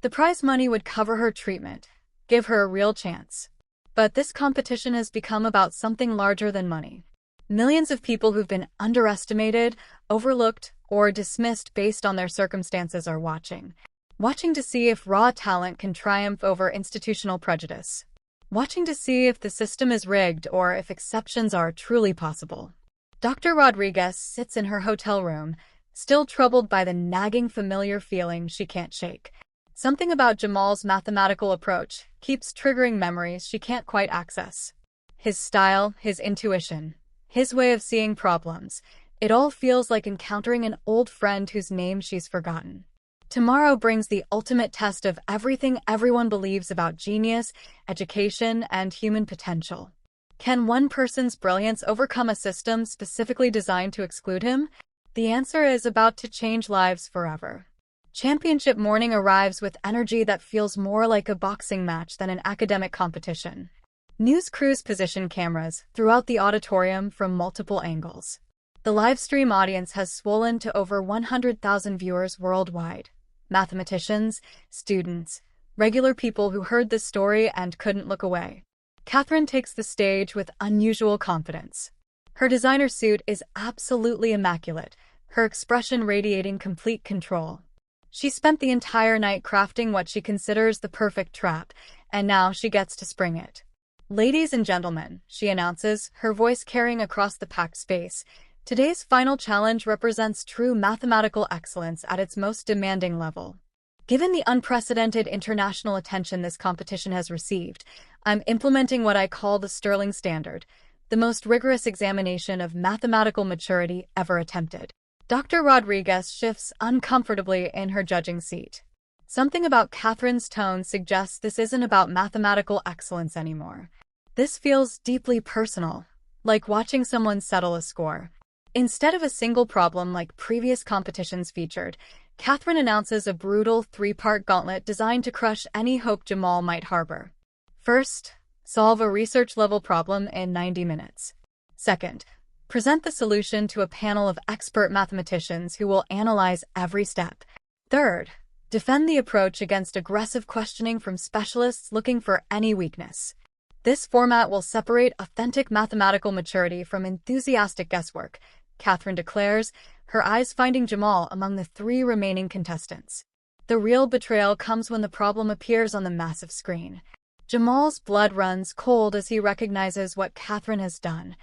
The prize money would cover her treatment, give her a real chance. But this competition has become about something larger than money. Millions of people who've been underestimated, overlooked, or dismissed based on their circumstances are watching. Watching to see if raw talent can triumph over institutional prejudice. Watching to see if the system is rigged or if exceptions are truly possible. Dr. Rodriguez sits in her hotel room, still troubled by the nagging familiar feeling she can't shake. Something about Jamal's mathematical approach keeps triggering memories she can't quite access. His style, his intuition, his way of seeing problems, it all feels like encountering an old friend whose name she's forgotten. Tomorrow brings the ultimate test of everything everyone believes about genius, education, and human potential. Can one person's brilliance overcome a system specifically designed to exclude him? The answer is about to change lives forever. Championship morning arrives with energy that feels more like a boxing match than an academic competition. News crews position cameras throughout the auditorium from multiple angles. The live stream audience has swollen to over 100,000 viewers worldwide. Mathematicians, students, regular people who heard this story and couldn't look away. Katherine takes the stage with unusual confidence. Her designer suit is absolutely immaculate, her expression radiating complete control. She spent the entire night crafting what she considers the perfect trap, and now she gets to spring it. "Ladies and gentlemen," she announces, her voice carrying across the packed space, "today's final challenge represents true mathematical excellence at its most demanding level. Given the unprecedented international attention this competition has received, I'm implementing what I call the Sterling Standard, the most rigorous examination of mathematical maturity ever attempted." Dr. Rodriguez shifts uncomfortably in her judging seat. Something about Katherine's tone suggests this isn't about mathematical excellence anymore. This feels deeply personal, like watching someone settle a score. Instead of a single problem like previous competitions featured, Katherine announces a brutal 3-part gauntlet designed to crush any hope Jamal might harbor. First, solve a research-level problem in 90 minutes. Second, present the solution to a panel of expert mathematicians who will analyze every step. Third, defend the approach against aggressive questioning from specialists looking for any weakness. This format will separate authentic mathematical maturity from enthusiastic guesswork, Katherine declares, her eyes finding Jamal among the 3 remaining contestants. The real betrayal comes when the problem appears on the massive screen. Jamal's blood runs cold as he recognizes what Katherine has done.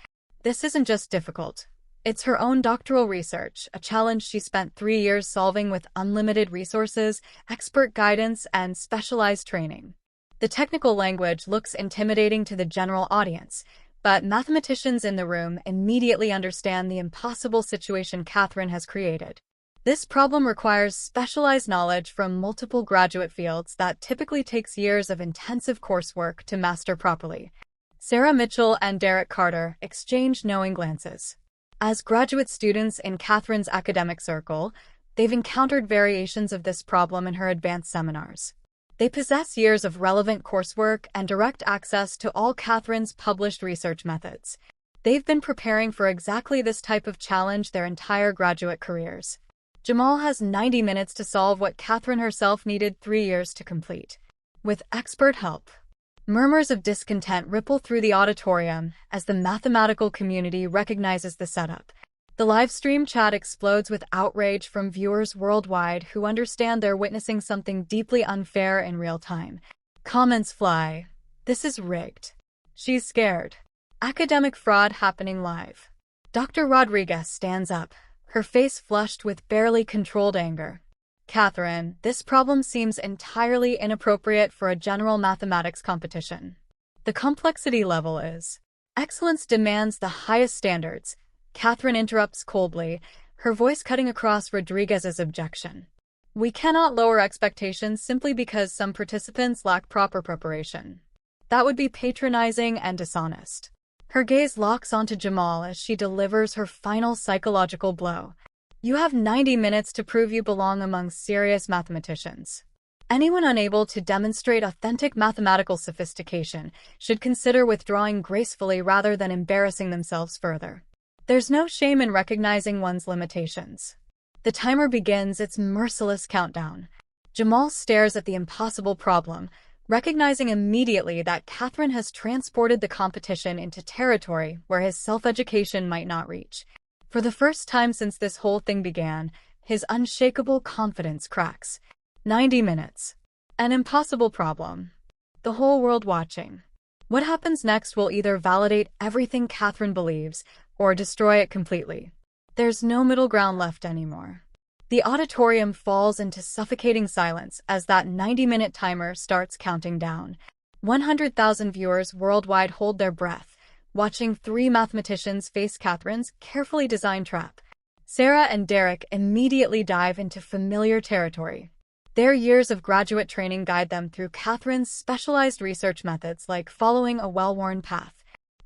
This isn't just difficult. It's her own doctoral research, a challenge she spent 3 years solving with unlimited resources, expert guidance, and specialized training. The technical language looks intimidating to the general audience, but mathematicians in the room immediately understand the impossible situation Katherine has created. This problem requires specialized knowledge from multiple graduate fields that typically takes years of intensive coursework to master properly. Sarah Mitchell and Derek Carter exchange knowing glances. As graduate students in Katherine's academic circle, they've encountered variations of this problem in her advanced seminars. They possess years of relevant coursework and direct access to all Katherine's published research methods. They've been preparing for exactly this type of challenge their entire graduate careers. Jamal has 90 minutes to solve what Katherine herself needed 3 years to complete. With expert help. Murmurs of discontent ripple through the auditorium as the mathematical community recognizes the setup. The live stream chat explodes with outrage from viewers worldwide who understand they're witnessing something deeply unfair in real time. Comments fly. This is rigged. She's scared. Academic fraud happening live. Dr. Rodriguez stands up, her face flushed with barely controlled anger. Katherine, this problem seems entirely inappropriate for a general mathematics competition. The complexity level is. Excellence demands the highest standards. Katherine interrupts coldly, her voice cutting across Rodriguez's objection. We cannot lower expectations simply because some participants lack proper preparation. That would be patronizing and dishonest. Her gaze locks onto Jamal as she delivers her final psychological blow. You have 90 minutes to prove you belong among serious mathematicians. Anyone unable to demonstrate authentic mathematical sophistication should consider withdrawing gracefully rather than embarrassing themselves further. There's no shame in recognizing one's limitations. The timer begins its merciless countdown. Jamal stares at the impossible problem, recognizing immediately that Katherine has transported the competition into territory where his self-education might not reach. For the first time since this whole thing began, his unshakable confidence cracks. 90 minutes. An impossible problem. The whole world watching. What happens next will either validate everything Katherine believes or destroy it completely. There's no middle ground left anymore. The auditorium falls into suffocating silence as that 90-minute timer starts counting down. 100,000 viewers worldwide hold their breath, watching 3 mathematicians face Katherine's carefully designed trap. Sarah and Derek immediately dive into familiar territory. Their years of graduate training guide them through Katherine's specialized research methods like following a well-worn path.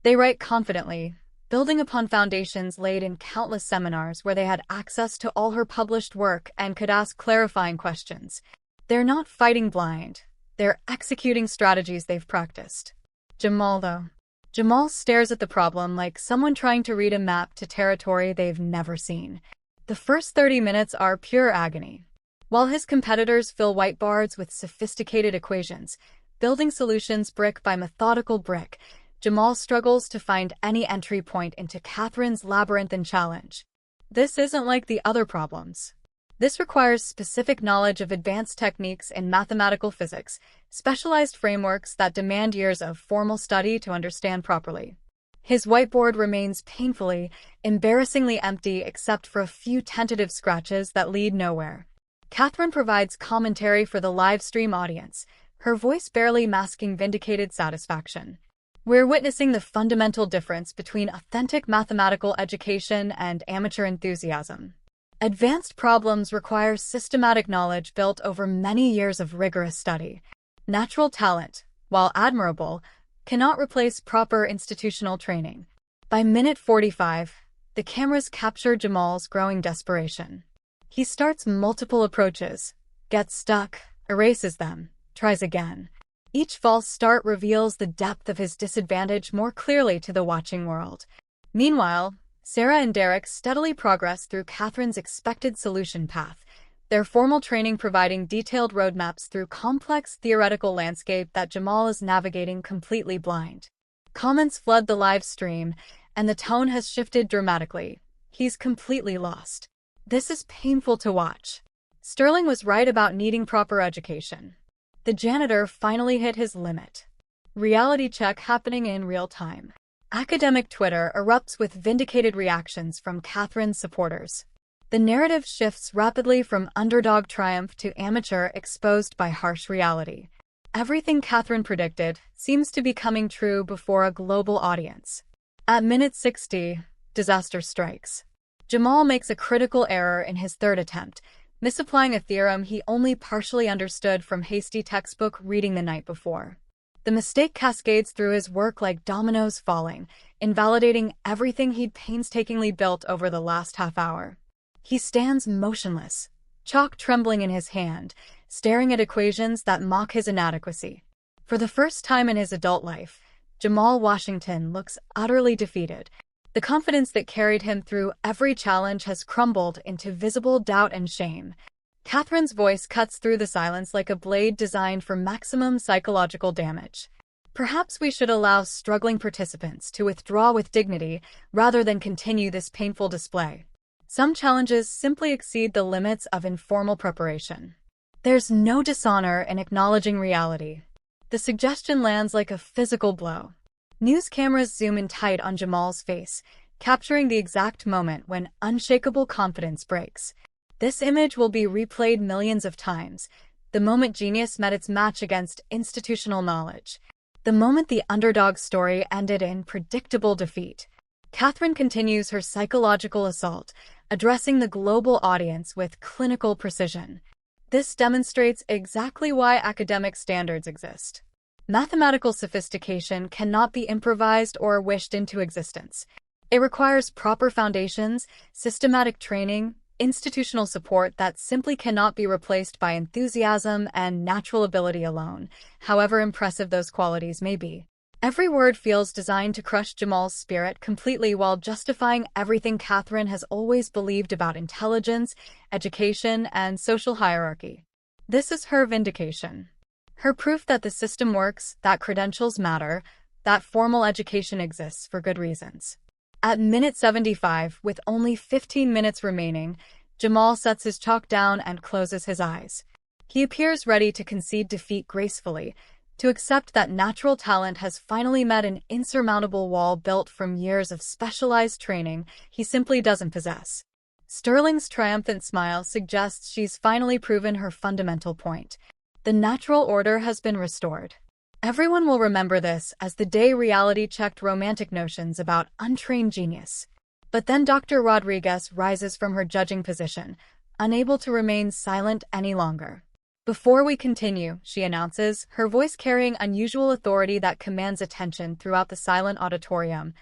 They write confidently, building upon foundations laid in countless seminars where they had access to all her published work and could ask clarifying questions. They're not fighting blind. They're executing strategies they've practiced. Jamal, though. Jamal stares at the problem like someone trying to read a map to territory they've never seen. The first 30 minutes are pure agony. While his competitors fill whiteboards with sophisticated equations, building solutions brick by methodical brick, Jamal struggles to find any entry point into Katherine's labyrinthine challenge. This isn't like the other problems. This requires specific knowledge of advanced techniques in mathematical physics, specialized frameworks that demand years of formal study to understand properly. His whiteboard remains painfully, embarrassingly empty except for a few tentative scratches that lead nowhere. Katherine provides commentary for the live stream audience, her voice barely masking vindicated satisfaction. We're witnessing the fundamental difference between authentic mathematical education and amateur enthusiasm. Advanced problems require systematic knowledge built over many years of rigorous study. Natural talent, while admirable, cannot replace proper institutional training. By minute 45, the cameras capture Jamal's growing desperation. He starts multiple approaches, gets stuck, erases them, tries again. Each false start reveals the depth of his disadvantage more clearly to the watching world. Meanwhile, Sarah and Derek steadily progress through Katherine's expected solution path, their formal training providing detailed roadmaps through complex theoretical landscape that Jamal is navigating completely blind. Comments flood the live stream, and the tone has shifted dramatically. He's completely lost. This is painful to watch. Sterling was right about needing proper education. The janitor finally hit his limit. Reality check happening in real time. Academic Twitter erupts with vindicated reactions from Katherine's supporters. The narrative shifts rapidly from underdog triumph to amateur exposed by harsh reality. Everything Katherine predicted seems to be coming true before a global audience. At minute 60, disaster strikes. Jamal makes a critical error in his third attempt, misapplying a theorem he only partially understood from hasty textbook reading the night before. The mistake cascades through his work like dominoes falling, invalidating everything he'd painstakingly built over the last half hour. He stands motionless, chalk trembling in his hand, staring at equations that mock his inadequacy. For the first time in his adult life, Jamal Washington looks utterly defeated. The confidence that carried him through every challenge has crumbled into visible doubt and shame. Katherine's voice cuts through the silence like a blade designed for maximum psychological damage. Perhaps we should allow struggling participants to withdraw with dignity rather than continue this painful display. Some challenges simply exceed the limits of informal preparation. There's no dishonor in acknowledging reality. The suggestion lands like a physical blow. News cameras zoom in tight on Jamal's face, capturing the exact moment when unshakable confidence breaks. This image will be replayed millions of times, the moment genius met its match against institutional knowledge, the moment the underdog story ended in predictable defeat. Katherine continues her psychological assault, addressing the global audience with clinical precision. This demonstrates exactly why academic standards exist. Mathematical sophistication cannot be improvised or wished into existence. It requires proper foundations, systematic training, institutional support that simply cannot be replaced by enthusiasm and natural ability alone, however impressive those qualities may be. Every word feels designed to crush Jamal's spirit completely while justifying everything Katherine has always believed about intelligence, education, and social hierarchy. This is her vindication. Her proof that the system works, that credentials matter, that formal education exists for good reasons. At minute 75, with only 15 minutes remaining, Jamal sets his chalk down and closes his eyes. He appears ready to concede defeat gracefully, to accept that natural talent has finally met an insurmountable wall built from years of specialized training he simply doesn't possess. Sterling's triumphant smile suggests she's finally proven her fundamental point. The natural order has been restored. Everyone will remember this as the day reality checked romantic notions about untrained genius. But then Dr. Rodriguez rises from her judging position, unable to remain silent any longer. Before we continue, she announces, her voice carrying unusual authority that commands attention throughout the silent auditorium,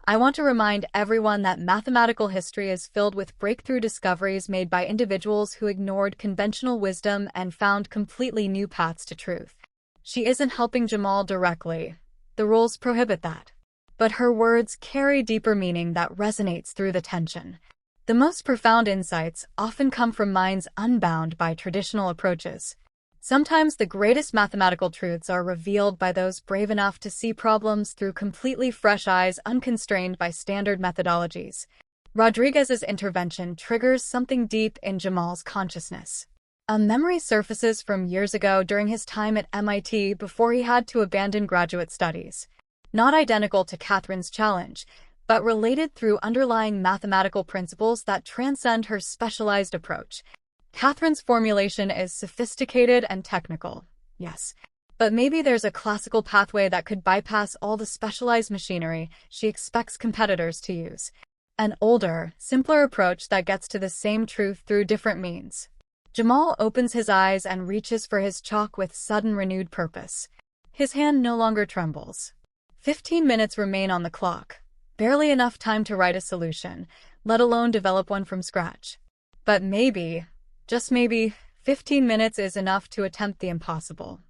I want to remind everyone that mathematical history is filled with breakthrough discoveries made by individuals who ignored conventional wisdom and found completely new paths to truth. She isn't helping Jamal directly. The rules prohibit that. But her words carry deeper meaning that resonates through the tension. The most profound insights often come from minds unbound by traditional approaches. Sometimes the greatest mathematical truths are revealed by those brave enough to see problems through completely fresh eyes unconstrained by standard methodologies. Rodriguez's intervention triggers something deep in Jamal's consciousness. A memory surfaces from years ago during his time at MIT before he had to abandon graduate studies. Not identical to Katherine's challenge, but related through underlying mathematical principles that transcend her specialized approach. Katherine's formulation is sophisticated and technical, yes, but maybe there's a classical pathway that could bypass all the specialized machinery she expects competitors to use. An older, simpler approach that gets to the same truth through different means. Jamal opens his eyes and reaches for his chalk with sudden renewed purpose. His hand no longer trembles. 15 minutes remain on the clock. Barely enough time to write a solution, let alone develop one from scratch. But maybe, just maybe, 15 minutes is enough to attempt the impossible.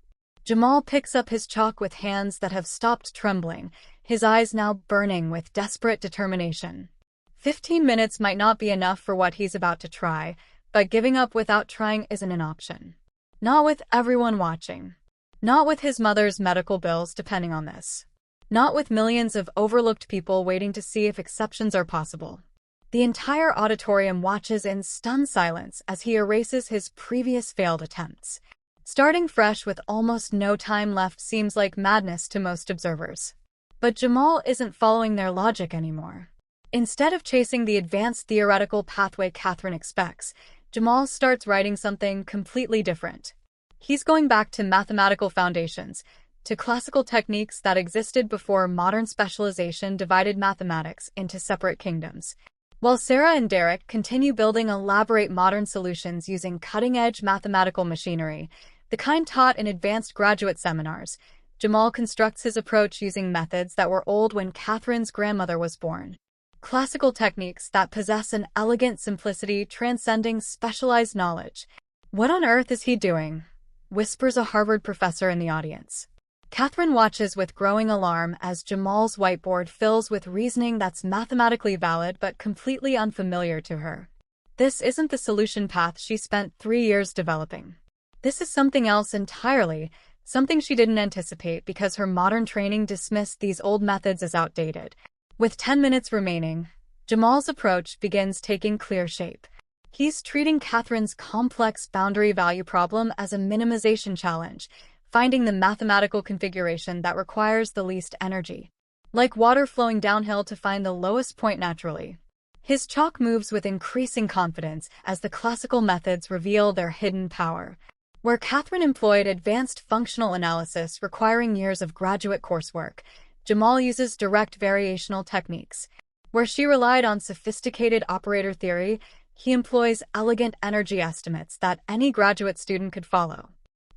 Jamal picks up his chalk with hands that have stopped trembling, his eyes now burning with desperate determination. 15 minutes might not be enough for what he's about to try, but giving up without trying isn't an option. Not with everyone watching. Not with his mother's medical bills depending on this. Not with millions of overlooked people waiting to see if exceptions are possible. The entire auditorium watches in stunned silence as he erases his previous failed attempts. Starting fresh with almost no time left seems like madness to most observers. But Jamal isn't following their logic anymore. Instead of chasing the advanced theoretical pathway Katherine expects, Jamal starts writing something completely different. He's going back to mathematical foundations, to classical techniques that existed before modern specialization divided mathematics into separate kingdoms. While Sarah and Derek continue building elaborate modern solutions using cutting-edge mathematical machinery, the kind taught in advanced graduate seminars, Jamal constructs his approach using methods that were old when Katherine's grandmother was born. Classical techniques that possess an elegant simplicity transcending specialized knowledge. "What on earth is he doing?" whispers a Harvard professor in the audience. Katherine watches with growing alarm as Jamal's whiteboard fills with reasoning that's mathematically valid but completely unfamiliar to her. This isn't the solution path she spent 3 years developing. This is something else entirely, something she didn't anticipate because her modern training dismissed these old methods as outdated. With 10 minutes remaining, Jamal's approach begins taking clear shape. He's treating Katherine's complex boundary value problem as a minimization challenge, finding the mathematical configuration that requires the least energy. Like water flowing downhill to find the lowest point naturally. His chalk moves with increasing confidence as the classical methods reveal their hidden power. Where Katherine employed advanced functional analysis requiring years of graduate coursework, Jamal uses direct variational techniques. Where she relied on sophisticated operator theory, he employs elegant energy estimates that any graduate student could follow.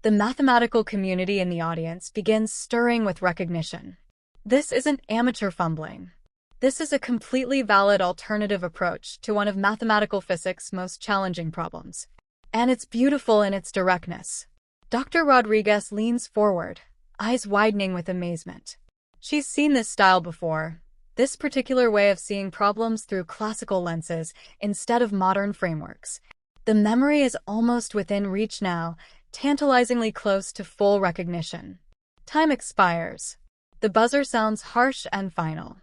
The mathematical community in the audience begins stirring with recognition. This isn't amateur fumbling. This is a completely valid alternative approach to one of mathematical physics' most challenging problems. And it's beautiful in its directness. Dr. Rodriguez leans forward, eyes widening with amazement. She's seen this style before, this particular way of seeing problems through classical lenses instead of modern frameworks. The memory is almost within reach now, tantalizingly close to full recognition. Time expires. The buzzer sounds harsh and final.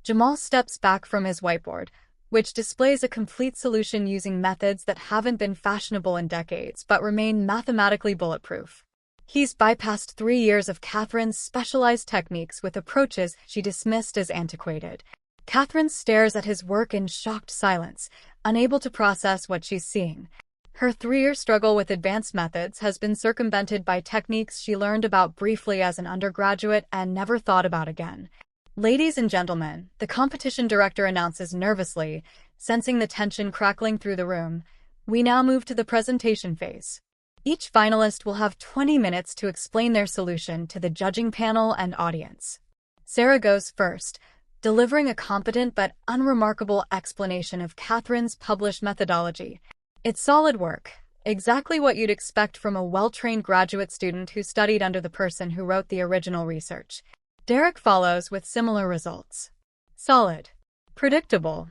Jamal steps back from his whiteboard, which displays a complete solution using methods that haven't been fashionable in decades but remain mathematically bulletproof. He's bypassed 3 years of Katherine's specialized techniques with approaches she dismissed as antiquated. Katherine stares at his work in shocked silence, unable to process what she's seeing. Her 3-year struggle with advanced methods has been circumvented by techniques she learned about briefly as an undergraduate and never thought about again. "Ladies and gentlemen," the competition director announces nervously, sensing the tension crackling through the room, "we now move to the presentation phase. Each finalist will have 20 minutes to explain their solution to the judging panel and audience." Sarah goes first, delivering a competent but unremarkable explanation of Katherine's published methodology. It's solid work, exactly what you'd expect from a well-trained graduate student who studied under the person who wrote the original research. Derek follows with similar results. Solid. Predictable.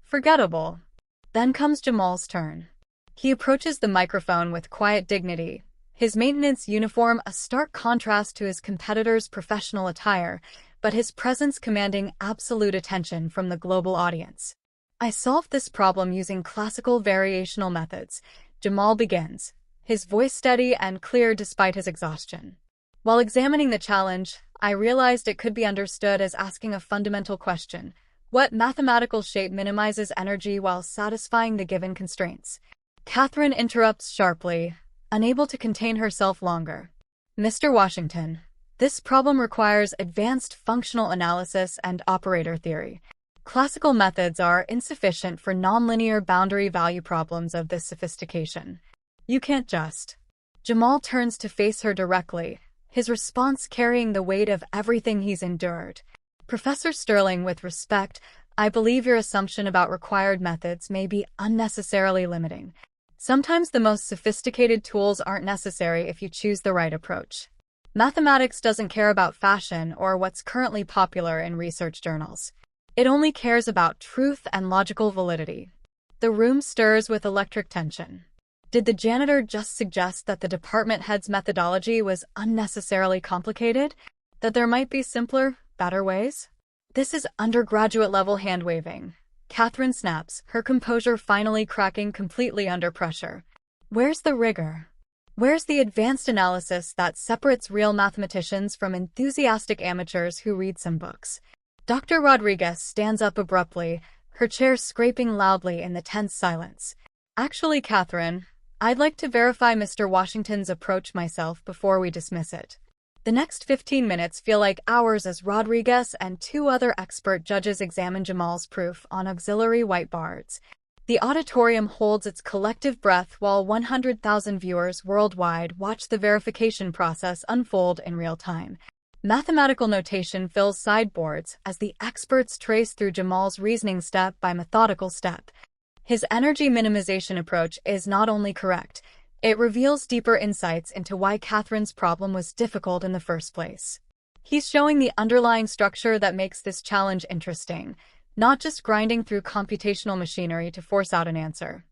Forgettable. Then comes Jamal's turn. He approaches the microphone with quiet dignity, his maintenance uniform a stark contrast to his competitor's professional attire, but his presence commanding absolute attention from the global audience. "I solved this problem using classical variational methods," Jamal begins, his voice steady and clear despite his exhaustion. "While examining the challenge, I realized it could be understood as asking a fundamental question: what mathematical shape minimizes energy while satisfying the given constraints?" Katherine interrupts sharply, unable to contain herself longer. "Mr. Washington, this problem requires advanced functional analysis and operator theory. Classical methods are insufficient for nonlinear boundary value problems of this sophistication. You can't just..." Jamal turns to face her directly, his response carrying the weight of everything he's endured. "Professor Sterling, with respect, I believe your assumption about required methods may be unnecessarily limiting. Sometimes the most sophisticated tools aren't necessary if you choose the right approach. Mathematics doesn't care about fashion or what's currently popular in research journals. It only cares about truth and logical validity." The room stirs with electric tension. Did the janitor just suggest that the department head's methodology was unnecessarily complicated? That there might be simpler, better ways? This is undergraduate-level hand-waving. Katherine snaps, her composure finally cracking completely under pressure. Where's the rigor? Where's the advanced analysis that separates real mathematicians from enthusiastic amateurs who read some books? Dr. Rodriguez stands up abruptly, her chair scraping loudly in the tense silence. Actually, Katherine, I'd like to verify Mr. Washington's approach myself before we dismiss it. The next 15 minutes feel like hours as Rodriguez and two other expert judges examine Jamal's proof on auxiliary whiteboards. The auditorium holds its collective breath while 100,000 viewers worldwide watch the verification process unfold in real time. Mathematical notation fills sideboards as the experts trace through Jamal's reasoning step by methodical step. His energy minimization approach is not only correct, it reveals deeper insights into why Katherine's problem was difficult in the first place. He's showing the underlying structure that makes this challenge interesting, not just grinding through computational machinery to force out an answer.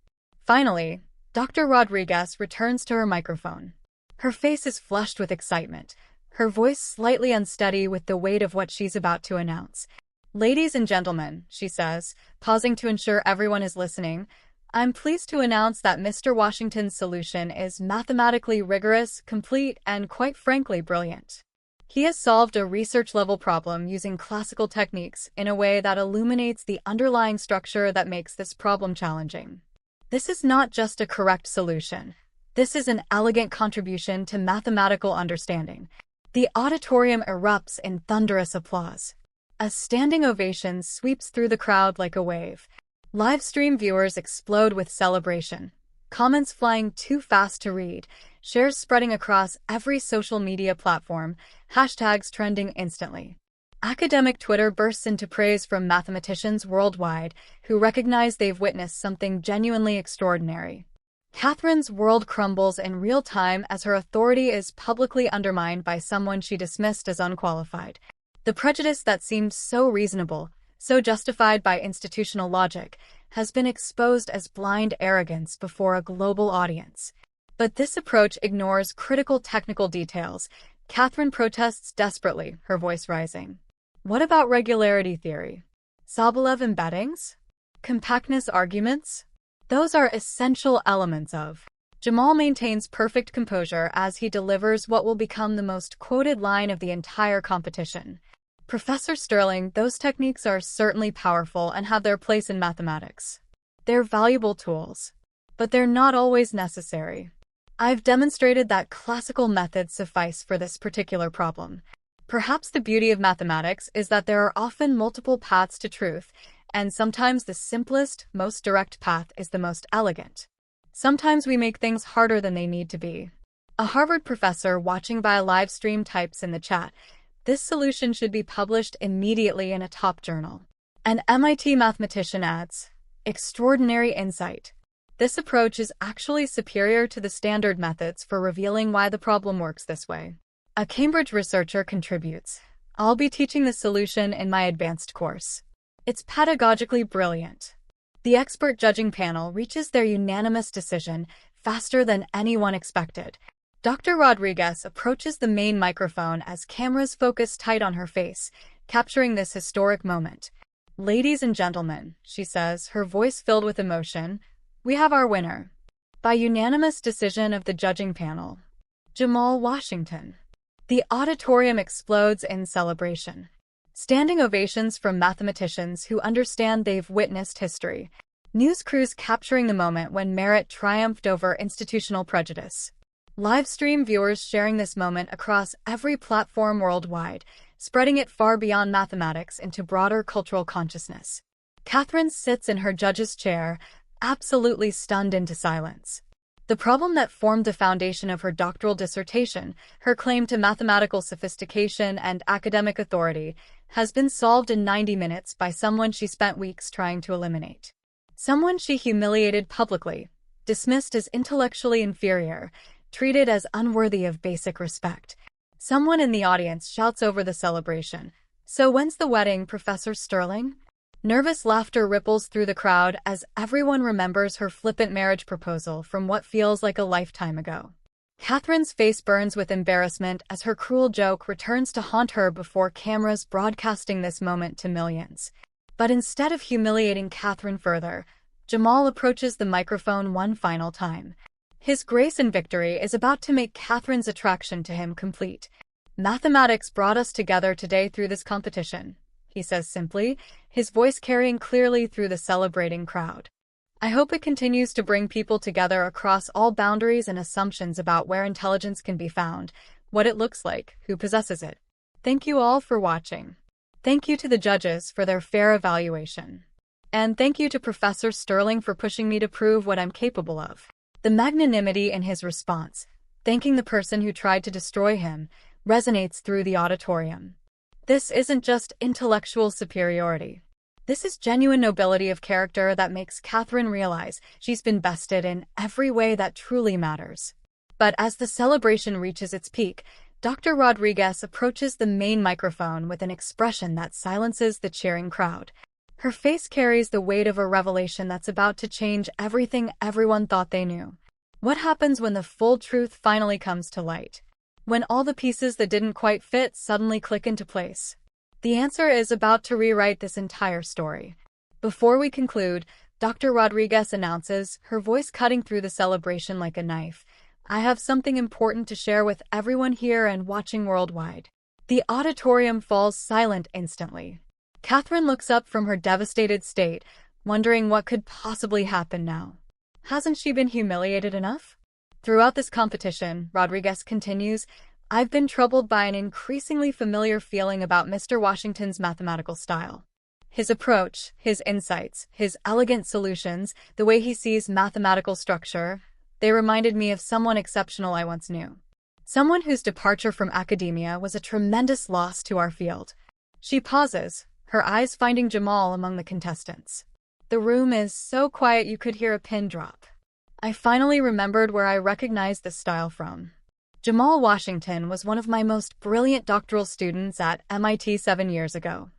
Finally, Dr. Rodriguez returns to her microphone. Her face is flushed with excitement, her voice slightly unsteady with the weight of what she's about to announce. Ladies and gentlemen, she says, pausing to ensure everyone is listening, I'm pleased to announce that Mr. Washington's solution is mathematically rigorous, complete, and quite frankly brilliant. He has solved a research-level problem using classical techniques in a way that illuminates the underlying structure that makes this problem challenging. This is not just a correct solution. This is an elegant contribution to mathematical understanding. The auditorium erupts in thunderous applause. A standing ovation sweeps through the crowd like a wave. Live stream viewers explode with celebration. Comments flying too fast to read, shares spreading across every social media platform, hashtags trending instantly. Academic Twitter bursts into praise from mathematicians worldwide who recognize they've witnessed something genuinely extraordinary. Katherine's world crumbles in real time as her authority is publicly undermined by someone she dismissed as unqualified. The prejudice that seemed so reasonable, so justified by institutional logic, has been exposed as blind arrogance before a global audience. But this approach ignores critical technical details. Katherine protests desperately, her voice rising. What about regularity theory? Sobolev embeddings? Compactness arguments? Those are essential elements of. Jamal maintains perfect composure as he delivers what will become the most quoted line of the entire competition. Professor Sterling, those techniques are certainly powerful and have their place in mathematics. They're valuable tools, but they're not always necessary. I've demonstrated that classical methods suffice for this particular problem. Perhaps the beauty of mathematics is that there are often multiple paths to truth, and sometimes the simplest, most direct path is the most elegant. Sometimes we make things harder than they need to be. A Harvard professor watching via live stream types in the chat, this solution should be published immediately in a top journal. An MIT mathematician adds, extraordinary insight. This approach is actually superior to the standard methods for revealing why the problem works this way. A Cambridge researcher contributes, I'll be teaching the solution in my advanced course. It's pedagogically brilliant. The expert judging panel reaches their unanimous decision faster than anyone expected. Dr. Rodriguez approaches the main microphone as cameras focus tight on her face, capturing this historic moment. Ladies and gentlemen, she says, her voice filled with emotion, we have our winner. By unanimous decision of the judging panel, Jamal Washington. The auditorium explodes in celebration. Standing ovations from mathematicians who understand they've witnessed history. News crews capturing the moment when merit triumphed over institutional prejudice. Live stream viewers sharing this moment across every platform worldwide, spreading it far beyond mathematics into broader cultural consciousness. Katherine sits in her judge's chair, absolutely stunned into silence. The problem that formed the foundation of her doctoral dissertation, her claim to mathematical sophistication and academic authority, has been solved in 90 minutes by someone she spent weeks trying to eliminate. Someone she humiliated publicly, dismissed as intellectually inferior, treated as unworthy of basic respect. Someone in the audience shouts over the celebration, "So when's the wedding, Professor Sterling?" Nervous laughter ripples through the crowd as everyone remembers her flippant marriage proposal from what feels like a lifetime ago. Katherine's face burns with embarrassment as her cruel joke returns to haunt her before cameras broadcasting this moment to millions. But instead of humiliating Katherine further, Jamal approaches the microphone one final time. His grace and victory is about to make Katherine's attraction to him complete. "Mathematics brought us together today through this competition," he says simply, his voice carrying clearly through the celebrating crowd. "I hope it continues to bring people together across all boundaries and assumptions about where intelligence can be found, what it looks like, who possesses it. Thank you all for watching. Thank you to the judges for their fair evaluation. And thank you to Professor Sterling for pushing me to prove what I'm capable of." The magnanimity in his response, thanking the person who tried to destroy him, resonates through the auditorium. This isn't just intellectual superiority. This is genuine nobility of character that makes Katherine realize she's been bested in every way that truly matters. But as the celebration reaches its peak, Dr. Rodriguez approaches the main microphone with an expression that silences the cheering crowd. Her face carries the weight of a revelation that's about to change everything everyone thought they knew. What happens when the full truth finally comes to light? When all the pieces that didn't quite fit suddenly click into place? The answer is about to rewrite this entire story. Before we conclude, Dr. Rodriguez announces, her voice cutting through the celebration like a knife, "I have something important to share with everyone here and watching worldwide." The auditorium falls silent instantly. Katherine looks up from her devastated state, wondering what could possibly happen now. Hasn't she been humiliated enough? Throughout this competition, Rodriguez continues, "I've been troubled by an increasingly familiar feeling about Mr. Washington's mathematical style. His approach, his insights, his elegant solutions, the way he sees mathematical structure, they reminded me of someone exceptional I once knew. Someone whose departure from academia was a tremendous loss to our field." She pauses, her eyes finding Jamal among the contestants. The room is so quiet you could hear a pin drop. "I finally remembered where I recognized this style from. Jamal Washington was one of my most brilliant doctoral students at MIT 7 years ago."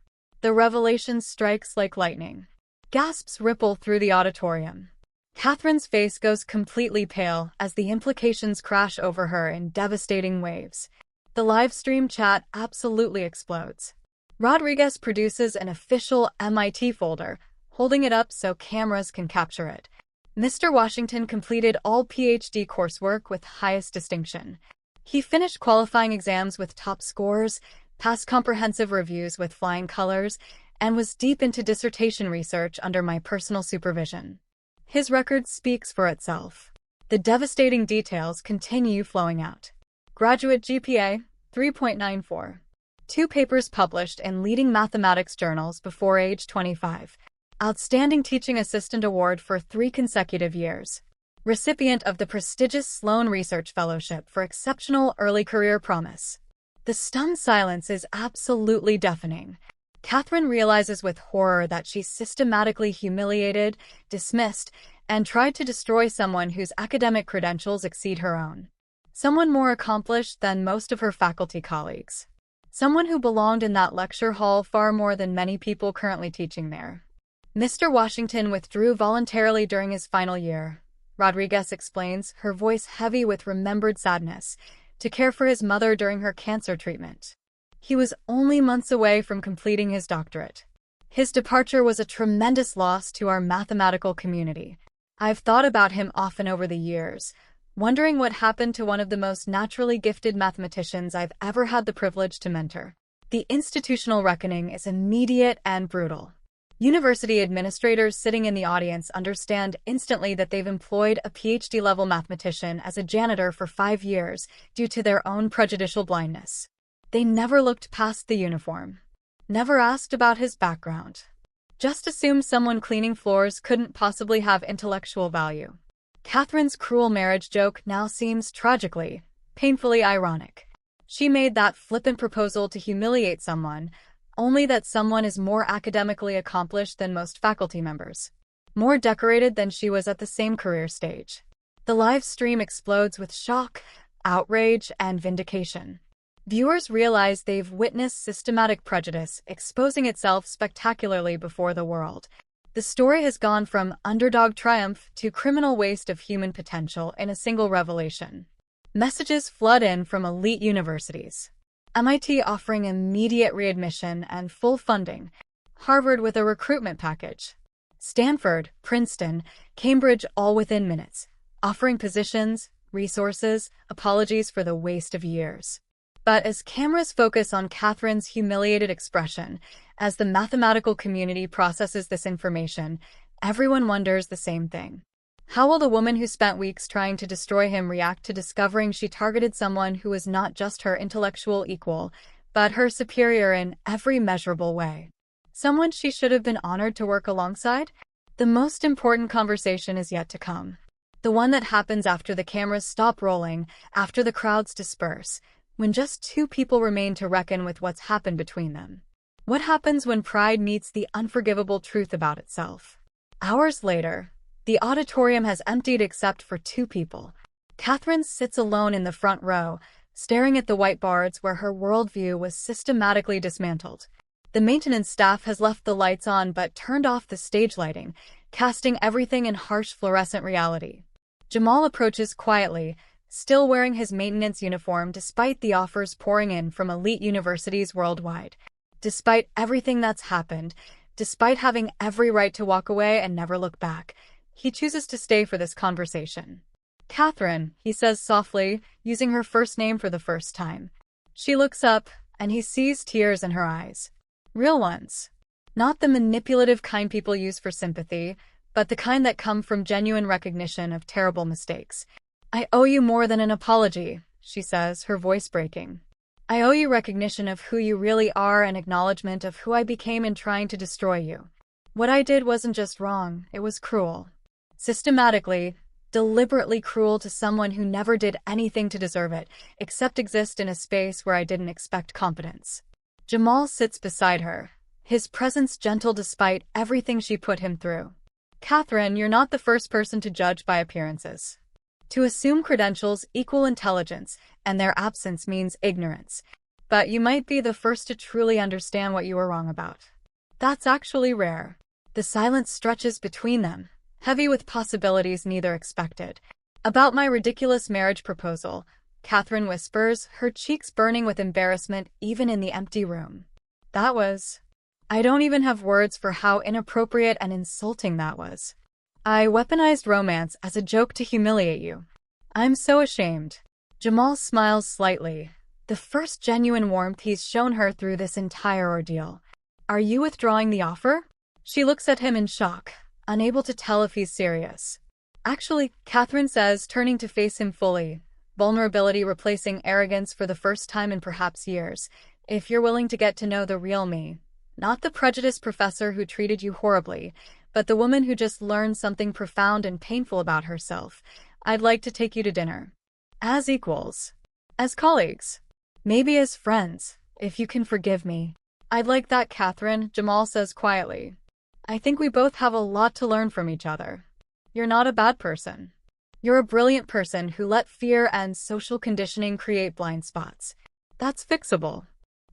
The revelation strikes like lightning. Gasps ripple through the auditorium. Katherine's face goes completely pale as the implications crash over her in devastating waves. The live stream chat absolutely explodes. Rodriguez produces an official MIT folder, holding it up so cameras can capture it. Mr. Washington completed all PhD coursework with highest distinction. He finished qualifying exams with top scores, passed comprehensive reviews with flying colors, and was deep into dissertation research under my personal supervision. His record speaks for itself. The devastating details continue flowing out. Graduate GPA, 3.94. 2 papers published in leading mathematics journals before age 25. Outstanding Teaching Assistant Award for 3 consecutive years. Recipient of the prestigious Sloan Research Fellowship for exceptional early career promise. The stunned silence is absolutely deafening. Katherine realizes with horror that she's systematically humiliated, dismissed, and tried to destroy someone whose academic credentials exceed her own. Someone more accomplished than most of her faculty colleagues. Someone who belonged in that lecture hall far more than many people currently teaching there. Mr. Washington withdrew voluntarily during his final year, Rodriguez explains, her voice heavy with remembered sadness, to care for his mother during her cancer treatment. He was only months away from completing his doctorate. His departure was a tremendous loss to our mathematical community. I've thought about him often over the years, wondering what happened to one of the most naturally gifted mathematicians I've ever had the privilege to mentor. The institutional reckoning is immediate and brutal. University administrators sitting in the audience understand instantly that they've employed a PhD-level mathematician as a janitor for 5 years due to their own prejudicial blindness. They never looked past the uniform. Never asked about his background. Just assumed someone cleaning floors couldn't possibly have intellectual value. Katherine's cruel marriage joke now seems tragically, painfully ironic. She made that flippant proposal to humiliate someone, only that someone is more academically accomplished than most faculty members. More decorated than she was at the same career stage. The live stream explodes with shock, outrage, and vindication. Viewers realize they've witnessed systematic prejudice exposing itself spectacularly before the world. The story has gone from underdog triumph to criminal waste of human potential in a single revelation. Messages flood in from elite universities. MIT offering immediate readmission and full funding. Harvard with a recruitment package. Stanford, Princeton, Cambridge all within minutes, offering positions, resources, apologies for the waste of years. But as cameras focus on Katherine's humiliated expression, as the mathematical community processes this information, everyone wonders the same thing. How will the woman who spent weeks trying to destroy him react to discovering she targeted someone who was not just her intellectual equal, but her superior in every measurable way? Someone she should have been honored to work alongside? The most important conversation is yet to come. The one that happens after the cameras stop rolling, after the crowds disperse, when just two people remain to reckon with what's happened between them. What happens when pride meets the unforgivable truth about itself? Hours later, the auditorium has emptied except for two people. Katherine sits alone in the front row, staring at the whiteboards where her worldview was systematically dismantled. The maintenance staff has left the lights on but turned off the stage lighting, casting everything in harsh fluorescent reality. Jamal approaches quietly, still wearing his maintenance uniform despite the offers pouring in from elite universities worldwide. Despite everything that's happened, despite having every right to walk away and never look back, he chooses to stay for this conversation. "Katherine," he says softly, using her first name for the first time. She looks up, and he sees tears in her eyes. Real ones. Not the manipulative kind people use for sympathy, but the kind that come from genuine recognition of terrible mistakes. "I owe you more than an apology," she says, her voice breaking. "I owe you recognition of who you really are and acknowledgement of who I became in trying to destroy you. What I did wasn't just wrong, it was cruel. Systematically, deliberately cruel to someone who never did anything to deserve it, except exist in a space where I didn't expect competence." Jamal sits beside her, his presence gentle despite everything she put him through. "Katherine, you're not the first person to judge by appearances. To assume credentials equal intelligence, and their absence means ignorance. But you might be the first to truly understand what you were wrong about. That's actually rare." The silence stretches between them, heavy with possibilities neither expected. "About my ridiculous marriage proposal," Katherine whispers, her cheeks burning with embarrassment even in the empty room. I don't even have words for how inappropriate and insulting that was. I weaponized romance as a joke to humiliate you. I'm so ashamed." Jamal smiles slightly, the first genuine warmth he's shown her through this entire ordeal. "Are you withdrawing the offer?" She looks at him in shock, unable to tell if he's serious. "Actually," Katherine says, turning to face him fully, vulnerability replacing arrogance for the first time in perhaps years, "if you're willing to get to know the real me, not the Prejudice professor who treated you horribly, but the woman who just learned something profound and painful about herself, I'd like to take you to dinner. As equals. As colleagues. Maybe as friends, if you can forgive me." "I'd like that, Katherine," Jamal says quietly. "I think we both have a lot to learn from each other. You're not a bad person. You're a brilliant person who let fear and social conditioning create blind spots. That's fixable.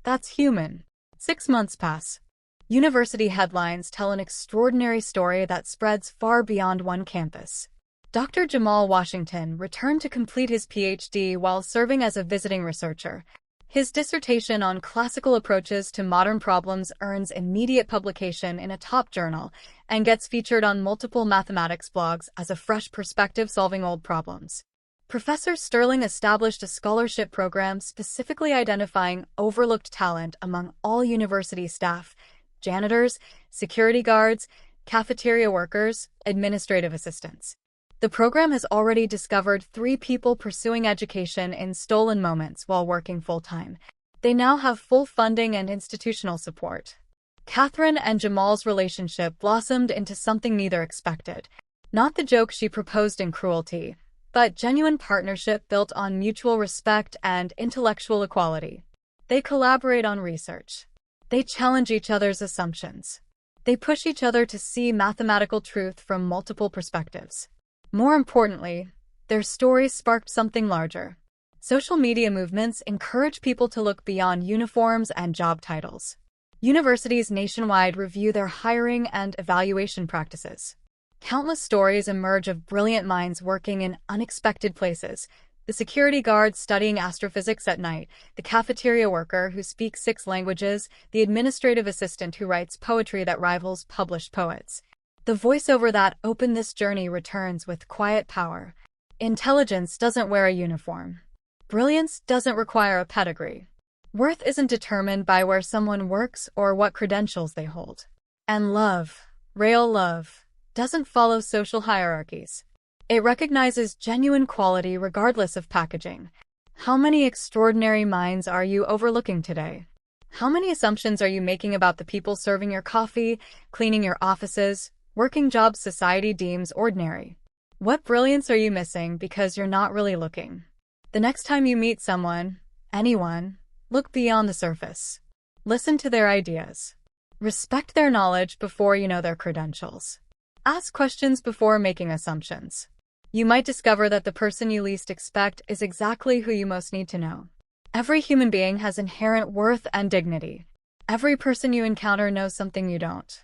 That's human." 6 months pass. University headlines tell an extraordinary story that spreads far beyond one campus. Dr. Jamal Washington returned to complete his PhD while serving as a visiting researcher. His dissertation on classical approaches to modern problems earns immediate publication in a top journal and gets featured on multiple mathematics blogs as a fresh perspective solving old problems. Professor Sterling established a scholarship program specifically identifying overlooked talent among all university staff: janitors, security guards, cafeteria workers, administrative assistants. The program has already discovered 3 people pursuing education in stolen moments while working full-time. They now have full funding and institutional support. Katherine and Jamal's relationship blossomed into something neither expected. Not the joke she proposed in cruelty, but genuine partnership built on mutual respect and intellectual equality. They collaborate on research. They challenge each other's assumptions. They push each other to see mathematical truth from multiple perspectives. More importantly, their stories sparked something larger. Social media movements encourage people to look beyond uniforms and job titles. Universities nationwide review their hiring and evaluation practices. Countless stories emerge of brilliant minds working in unexpected places, The security guard studying astrophysics at night, the cafeteria worker who speaks 6 languages, the administrative assistant who writes poetry that rivals published poets. The voiceover that opened this journey returns with quiet power. Intelligence doesn't wear a uniform. Brilliance doesn't require a pedigree. Worth isn't determined by where someone works or what credentials they hold. And love, real love, doesn't follow social hierarchies. It recognizes genuine quality regardless of packaging. How many extraordinary minds are you overlooking today? How many assumptions are you making about the people serving your coffee, cleaning your offices, working jobs society deems ordinary? What brilliance are you missing because you're not really looking? The next time you meet someone, anyone, look beyond the surface. Listen to their ideas. Respect their knowledge before you know their credentials. Ask questions before making assumptions. You might discover that the person you least expect is exactly who you most need to know. Every human being has inherent worth and dignity. Every person you encounter knows something you don't.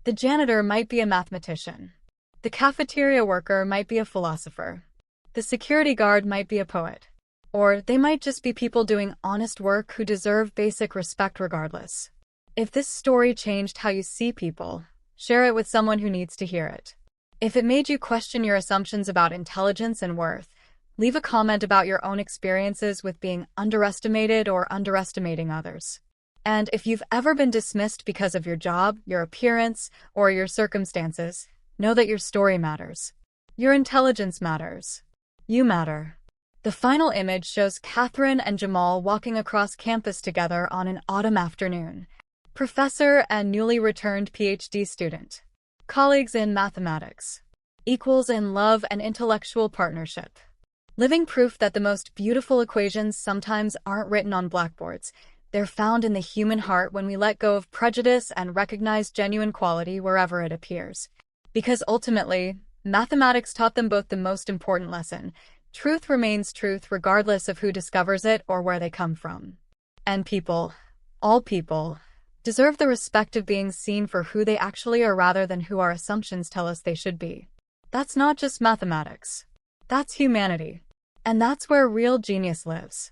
The janitor might be a mathematician. The cafeteria worker might be a philosopher. The security guard might be a poet. Or they might just be people doing honest work who deserve basic respect regardless. If this story changed how you see people, share it with someone who needs to hear it. If it made you question your assumptions about intelligence and worth, leave a comment about your own experiences with being underestimated or underestimating others. And if you've ever been dismissed because of your job, your appearance, or your circumstances, know that your story matters. Your intelligence matters. You matter. The final image shows Katherine and Jamal walking across campus together on an autumn afternoon. Professor and newly returned PhD student. Colleagues in mathematics. Equals in love and intellectual partnership. Living proof that the most beautiful equations sometimes aren't written on blackboards. They're found in the human heart when we let go of prejudice and recognize genuine quality wherever it appears. Because ultimately, mathematics taught them both the most important lesson. Truth remains truth regardless of who discovers it or where they come from. And people, all people, deserve the respect of being seen for who they actually are rather than who our assumptions tell us they should be. That's not just mathematics. That's humanity. And that's where real genius lives.